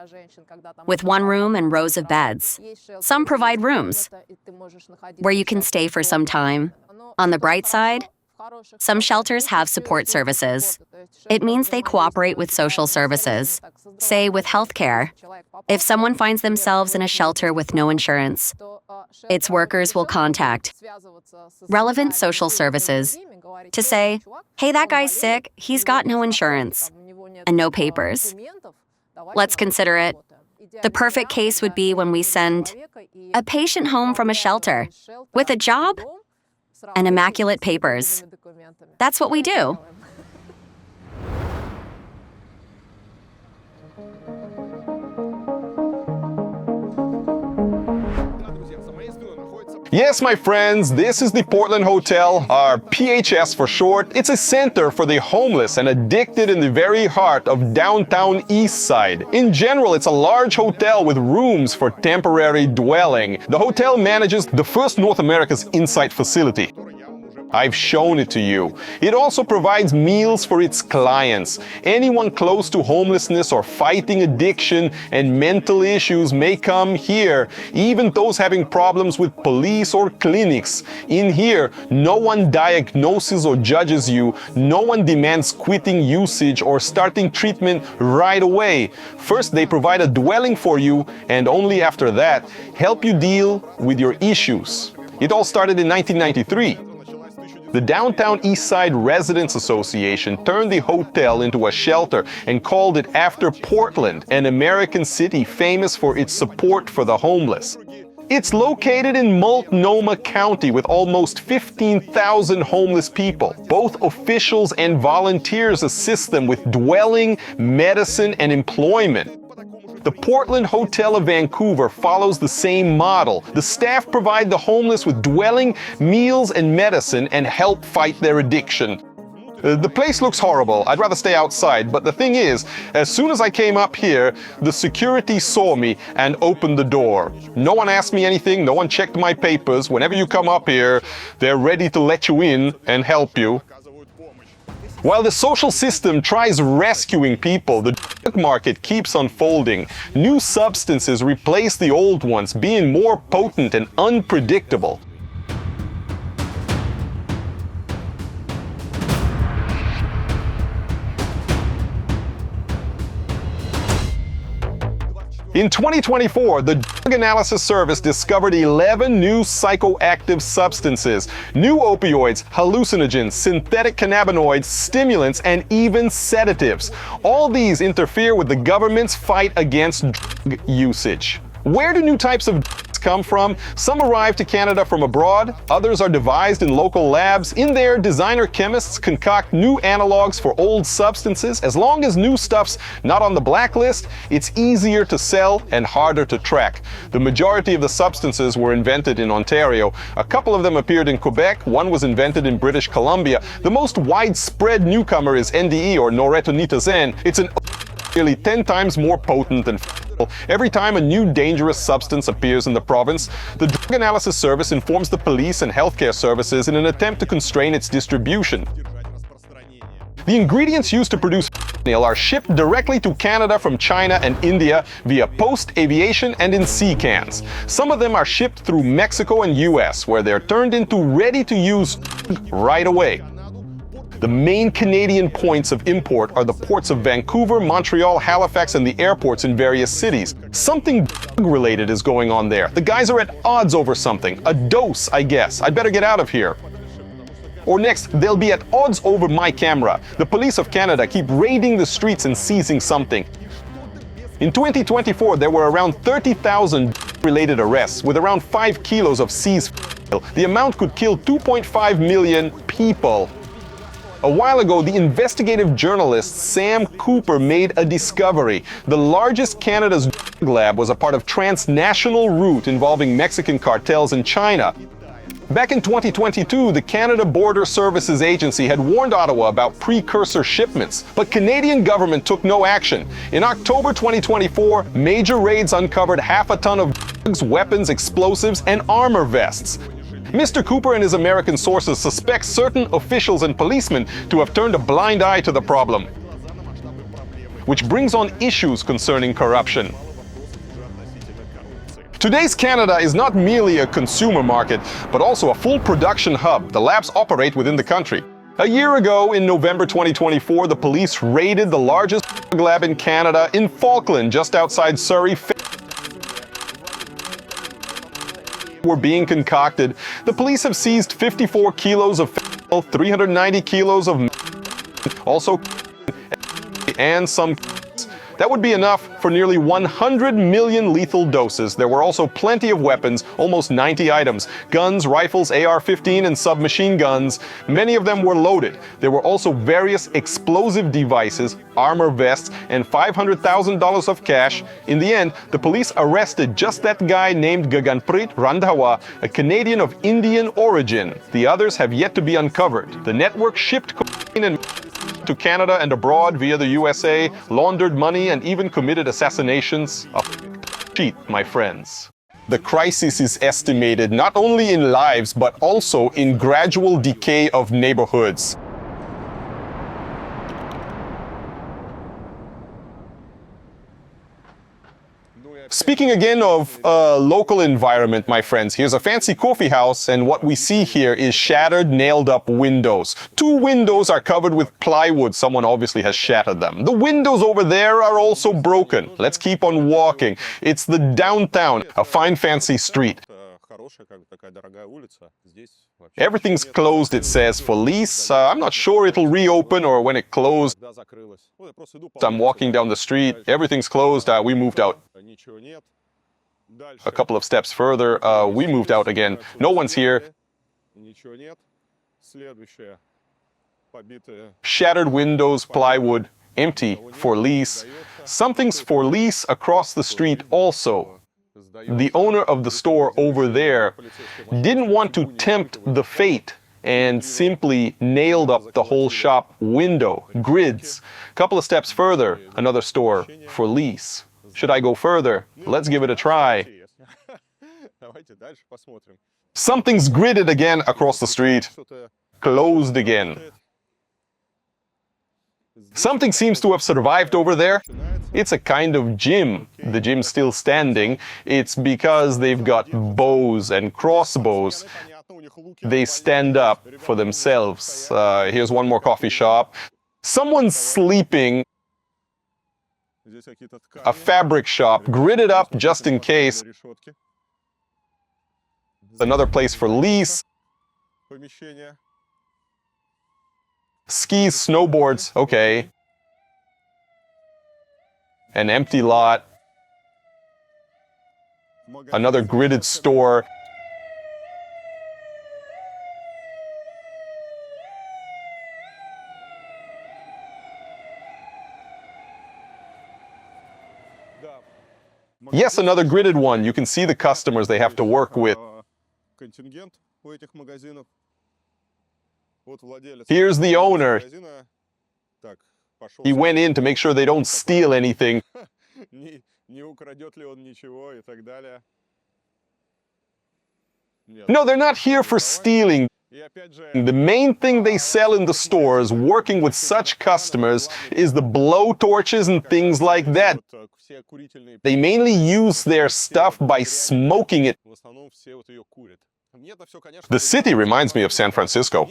with one room and rows of beds. Some provide rooms where you can stay for some time. On the bright side, some shelters have support services. It means they cooperate with social services, say with healthcare. If someone finds themselves in a shelter with no insurance, its workers will contact relevant social services to say, hey, that guy's sick, he's got no insurance and no papers. Let's consider it. The perfect case would be when we send a patient home from a shelter with a job and immaculate papers. That's what we do. Yes, my friends, this is the Portland Hotel, or PHS for short. It's a center for the homeless and addicted in the very heart of downtown Eastside. In general, it's a large hotel with rooms for temporary dwelling. The hotel manages the first North America's Insite facility. I've shown it to you. It also provides meals for its clients. Anyone close to homelessness or fighting addiction and mental issues may come here, even those having problems with police or clinics. In here, no one diagnoses or judges you. No one demands quitting usage or starting treatment right away. First, they provide a dwelling for you, and only after that, help you deal with your issues. It all started in 1993. The Downtown Eastside Residents Association turned the hotel into a shelter and called it after Portland, an American city famous for its support for the homeless. It's located in Multnomah County with almost 15,000 homeless people. Both officials and volunteers assist them with dwelling, medicine, and employment. The Portland Hotel of Vancouver follows the same model. The staff provide the homeless with dwelling, meals, and medicine and help fight their addiction. The place looks horrible. I'd rather stay outside, but the thing is, as soon as I came up here, the security saw me and opened the door. No one asked me anything, no one checked my papers. Whenever you come up here, they're ready to let you in and help you. While the social system tries rescuing people, the drug market keeps unfolding. New substances replace the old ones, being more potent and unpredictable. In 2024, the Drug Analysis Service discovered 11 new psychoactive substances, new opioids, hallucinogens, synthetic cannabinoids, stimulants, and even sedatives. All these interfere with the government's fight against drug usage. Where do new types of come from? Some arrive to Canada from abroad, others are devised in local labs. In there, designer chemists concoct new analogs for old substances. As long as new stuff's not on the blacklist, it's easier to sell and harder to track. The majority of the substances were invented in Ontario. A couple of them appeared in Quebec, one was invented in British Columbia. The most widespread newcomer is NDE, or norethonitazene. It's nearly 10 times more potent than every time a new dangerous substance appears in the province. The Drug Analysis Service informs the police and healthcare services in an attempt to constrain its distribution. The ingredients used to produce fentanyl are shipped directly to Canada from China and India via Post Aviation and in sea cans. Some of them are shipped through Mexico and US, where they're turned into ready-to-use right away. The main Canadian points of import are the ports of Vancouver, Montreal, Halifax, and the airports in various cities. Something drug-related is going on there. The guys are at odds over something. A dose, I guess. I'd better get out of here. Or next, they'll be at odds over my camera. The police of Canada keep raiding the streets and seizing something. In 2024, there were around 30,000 related arrests, with around 5 kilos of seized fentanyl. The amount could kill 2.5 million people. A while ago, the investigative journalist Sam Cooper made a discovery. The largest Canada's drug lab was a part of transnational route involving Mexican cartels in China. Back in 2022, the Canada Border Services Agency had warned Ottawa about precursor shipments, but Canadian government took no action. In October 2024, major raids uncovered half a ton of drugs, weapons, explosives, and armor vests. Mr. Cooper and his American sources suspect certain officials and policemen to have turned a blind eye to the problem, which brings on issues concerning corruption. Today's Canada is not merely a consumer market, but also a full production hub. The labs operate within the country. A year ago, in November 2024, the police raided the largest drug lab in Canada in Falkland, just outside Surrey. Were being concocted. The police have seized 54 kilos of fentanyl, 390 kilos of also and some. That would be enough for nearly 100 million lethal doses. There were also plenty of weapons, almost 90 items. Guns, rifles, AR-15 and submachine guns. Many of them were loaded. There were also various explosive devices, armor vests, and $500,000 of cash. In the end, the police arrested just that guy named Gaganpreet Randhawa, a Canadian of Indian origin. The others have yet to be uncovered. The network shipped cocaine and to Canada and abroad via the USA, laundered money, and even committed assassinations. A cheat, my friends. The crisis is estimated not only in lives, but also in gradual decay of neighborhoods. Speaking again of local environment, my friends, here's a fancy coffee house, and what we see here is shattered, nailed-up windows. 2 windows are covered with plywood. Someone obviously has shattered them. The windows over there are also broken. Let's keep on walking. It's the downtown, a fine, fancy street. Everything's closed, it says, for lease. I'm not sure it'll reopen or when it closed. I'm walking down the street. Everything's closed. We moved out. A couple of steps further, we moved out again. No one's here. Shattered windows, plywood, empty, for lease. Something's for lease across the street also. The owner of the store over there didn't want to tempt the fate and simply nailed up the whole shop window, grids. A couple of steps further, another store for lease. Should I go further? Let's give it a try. Something's gridded again across the street. Closed again. Something seems to have survived over there. It's a kind of gym. The gym's still standing. It's because they've got bows and crossbows. They stand up for themselves. Here's one more coffee shop. Someone's sleeping. A fabric shop, gridded up just in case. Another place for lease. Skis, snowboards, okay. An empty lot. another gridded store. Yes, another gridded one. You can see the customers they have to work with. Here's the owner. He went in to make sure they don't steal anything. No, they're not here for stealing. The main thing they sell in the stores, working with such customers, is the blow torches and things like that. They mainly use their stuff by smoking it. The city reminds me of San Francisco.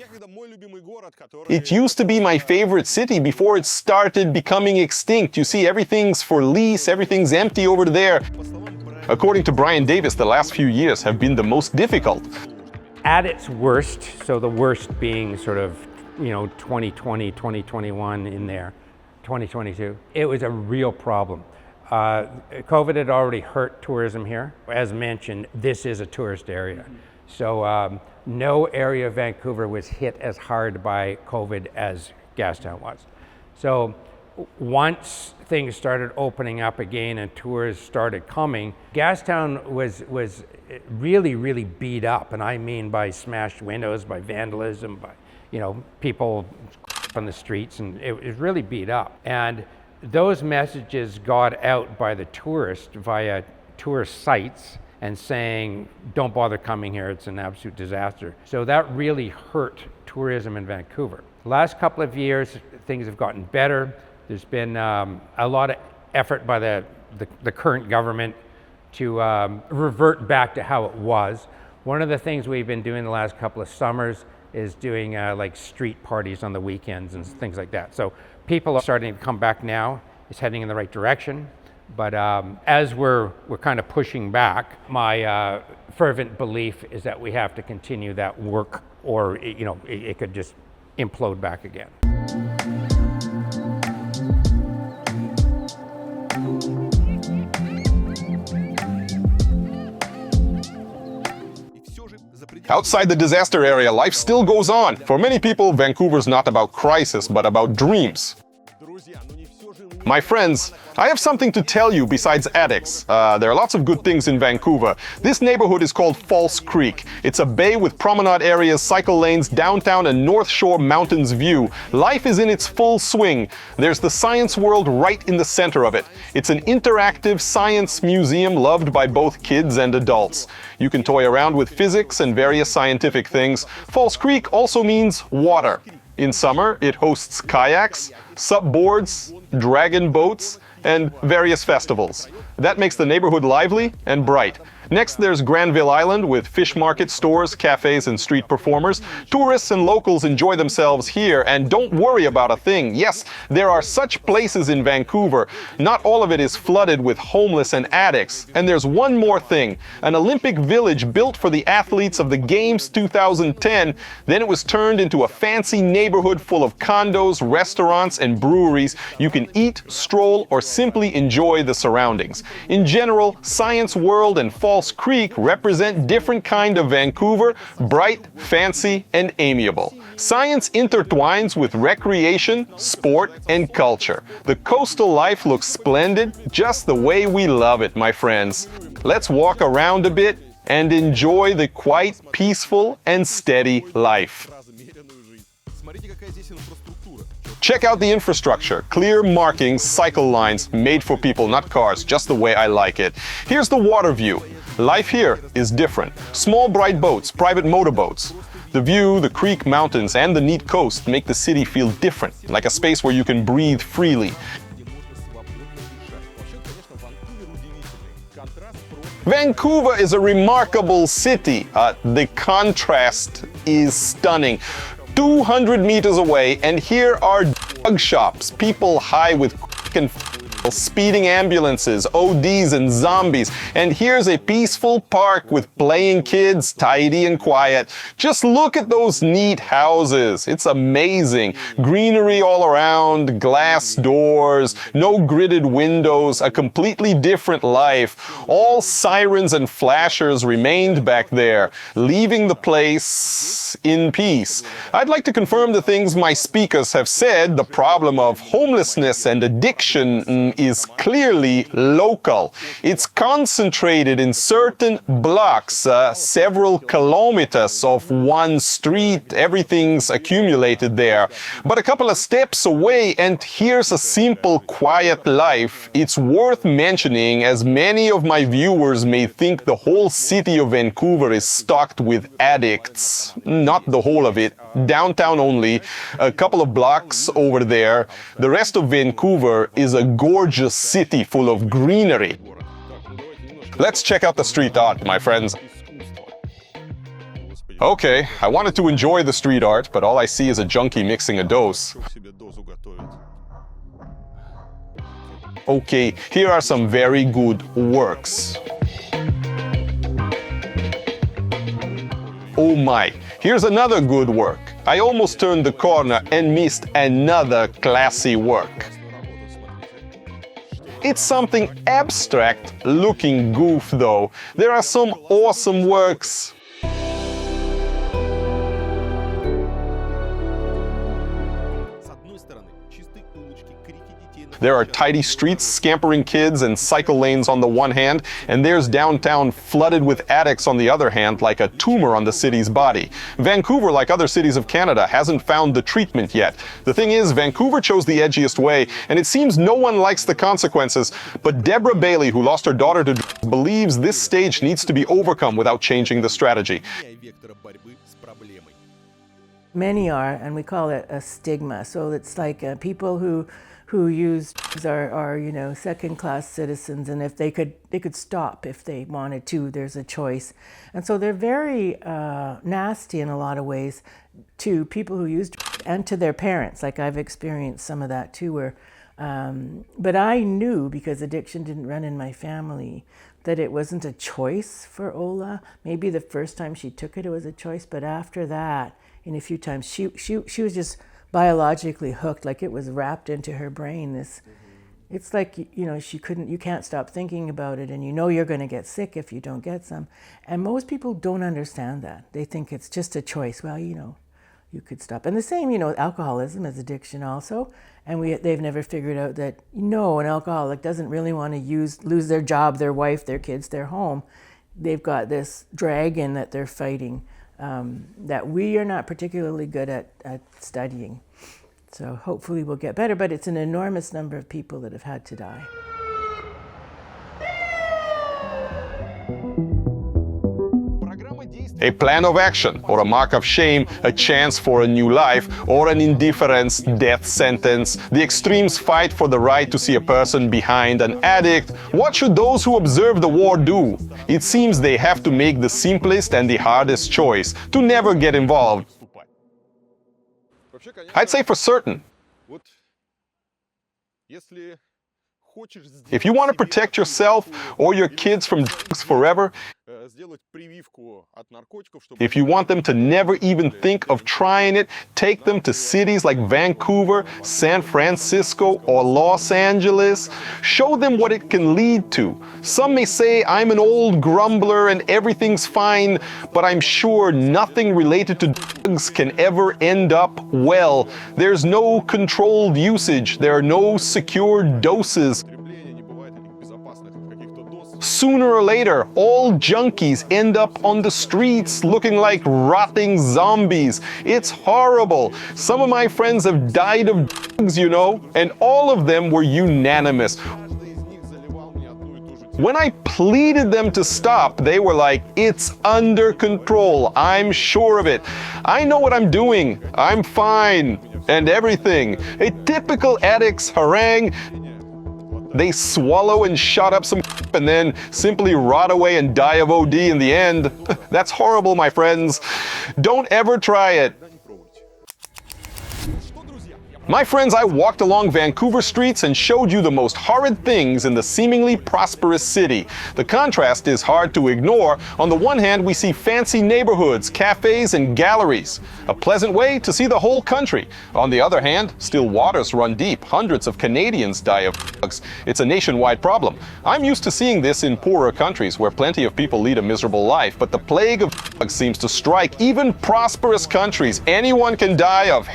It used to be my favorite city before it started becoming extinct. You see, everything's for lease, everything's empty over there. According to Brian Davis, the last few years have been the most difficult. At its worst, so the worst being sort of, 2020, 2021 in there, 2022, it was a real problem. COVID had already hurt tourism here. As mentioned, this is a tourist area. So no area of Vancouver was hit as hard by COVID as Gastown was. So once things started opening up again and tours started coming, Gastown was really, really beat up. And I mean by smashed windows, by vandalism, by, people on the streets, and it was really beat up. And those messages got out by the tourists via tourist sites and saying, don't bother coming here, it's an absolute disaster. So that really hurt tourism in Vancouver. Last couple of years, things have gotten better. There's been a lot of effort by the current government to revert back to how it was. One of the things we've been doing the last couple of summers is doing like street parties on the weekends and things like that. So people are starting to come back now. It's heading in the right direction. But as we're kind of pushing back, my fervent belief is that we have to continue that work, or it could just implode back again. Outside the disaster area, life still goes on. For many people, Vancouver's not about crisis, but about dreams. My friends, I have something to tell you besides addicts. There are lots of good things in Vancouver. This neighborhood is called False Creek. It's a bay with promenade areas, cycle lanes, downtown and North Shore mountains view. Life is in its full swing. There's the science world right in the center of it. It's an interactive science museum loved by both kids and adults. You can toy around with physics and various scientific things. False Creek also means water. In summer, it hosts kayaks, supboards, dragon boats, and various festivals. That makes the neighborhood lively and bright. Next, there's Granville Island with fish market, stores, cafes, and street performers. Tourists and locals enjoy themselves here, and don't worry about a thing. Yes, there are such places in Vancouver. Not all of it is flooded with homeless and addicts. And there's one more thing. An Olympic village built for the athletes of the Games 2010. Then it was turned into a fancy neighborhood full of condos, restaurants, and breweries. You can eat, stroll, or simply enjoy the surroundings. In general, Science World and False Creek represent different kind of Vancouver, bright, fancy, and amiable. Science intertwines with recreation, sport, and culture. The coastal life looks splendid, just the way we love it, my friends. Let's walk around a bit and enjoy the quite peaceful and steady life. Check out the infrastructure. Clear markings, cycle lines, made for people, not cars, just the way I like it. Here's the water view. Life here is different. Small bright boats, private motorboats. The view, the creek, mountains, and the neat coast make the city feel different, like a space where you can breathe freely. Vancouver is a remarkable city. The contrast is stunning. 200 meters away, and here are drug shops. People high with and speeding ambulances, ODs, and zombies. And here's a peaceful park with playing kids, tidy and quiet. Just look at those neat houses. It's amazing. Greenery all around, glass doors, no gridded windows, a completely different life. All sirens and flashers remained back there, leaving the place in peace. I'd like to confirm the things my speakers have said. The problem of homelessness and addiction is clearly local. It's concentrated in certain blocks, several kilometers of one street. Everything's accumulated there. But a couple of steps away, and here's a simple, quiet life. It's worth mentioning, as many of my viewers may think the whole city of Vancouver is stocked with addicts. Not the whole of it. Downtown only. A couple of blocks over there. The rest of Vancouver is a gorgeous city full of greenery. Let's check out the street art, my friends. Okay, I wanted to enjoy the street art, but all I see is a junkie mixing a dose. Okay, here are some very good works. Oh my, here's another good work. I almost turned the corner and missed another classy work. It's something abstract looking goof though. There are some awesome works. There are tidy streets, scampering kids, and cycle lanes on the one hand, and there's downtown flooded with addicts on the other hand, like a tumor on the city's body. Vancouver, like other cities of Canada, hasn't found the treatment yet. The thing is, Vancouver chose the edgiest way, and it seems no one likes the consequences. But Deborah Bailey, who lost her daughter to drugs, believes this stage needs to be overcome without changing the strategy. Many are, and we call it a stigma. So it's like people who use drugs are you know, second-class citizens, and if they could stop if they wanted to. There's a choice, and so they're very nasty in a lot of ways to people who use drugs and to their parents. Like I've experienced some of that too. Where, but I knew, because addiction didn't run in my family, that it wasn't a choice for Ola. Maybe the first time she took it, it was a choice, but after that, in a few times, she was just biologically hooked, like it was wrapped into her brain. It's like, you know, you can't stop thinking about it, and you know you're going to get sick if you don't get some. And most people don't understand that. They think it's just a choice. Well, you know, you could stop. And the same, you know, alcoholism is addiction also. And they've never figured out that, no, an alcoholic doesn't really want to lose their job, their wife, their kids, their home. They've got this dragon that they're fighting. That we are not particularly good at studying. So hopefully we'll get better, but it's an enormous number of people that have had to die. A plan of action, or a mark of shame, a chance for a new life, or an indifference, death sentence. The extremes fight for the right to see a person behind an addict. What should those who observe the war do? It seems they have to make the simplest and the hardest choice, to never get involved. I'd say for certain. If you want to protect yourself or your kids from drugs forever, if you want them to never even think of trying it, take them to cities like Vancouver, San Francisco, or Los Angeles. Show them what it can lead to. Some may say I'm an old grumbler and everything's fine, but I'm sure nothing related to drugs can ever end up well. There's no controlled usage. There are no secure doses. Sooner or later, all junkies end up on the streets looking like rotting zombies. It's horrible. Some of my friends have died of drugs, you know, and all of them were unanimous. When I pleaded them to stop, they were like, "It's under control. I'm sure of it. I know what I'm doing. I'm fine." And everything. A typical addict's harangue. They swallow and shut up some and then simply rot away and die of OD in the end. That's horrible, my friends. Don't ever try it. My friends, I walked along Vancouver streets and showed you the most horrid things in the seemingly prosperous city. The contrast is hard to ignore. On the one hand, we see fancy neighborhoods, cafes, and galleries. A pleasant way to see the whole country. On the other hand, still waters run deep. Hundreds of Canadians die of drugs. It's a nationwide problem. I'm used to seeing this in poorer countries where plenty of people lead a miserable life, but the plague of drugs seems to strike even prosperous countries. Anyone can die of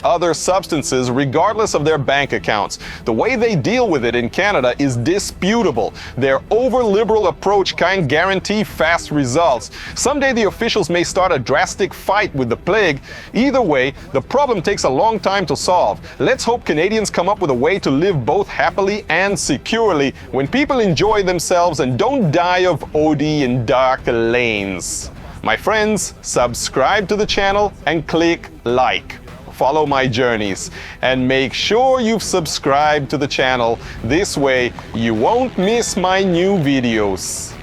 other substances regardless of their bank accounts. The way they deal with it in Canada is disputable. Their over-liberal approach can't guarantee fast results. Someday the officials may start a drastic fight with the plague. Either way, the problem takes a long time to solve. Let's hope Canadians come up with a way to live both happily and securely when people enjoy themselves and don't die of OD in dark lanes. My friends, subscribe to the channel and click like. Follow my journeys and make sure you've subscribed to the channel. This way you won't miss my new videos.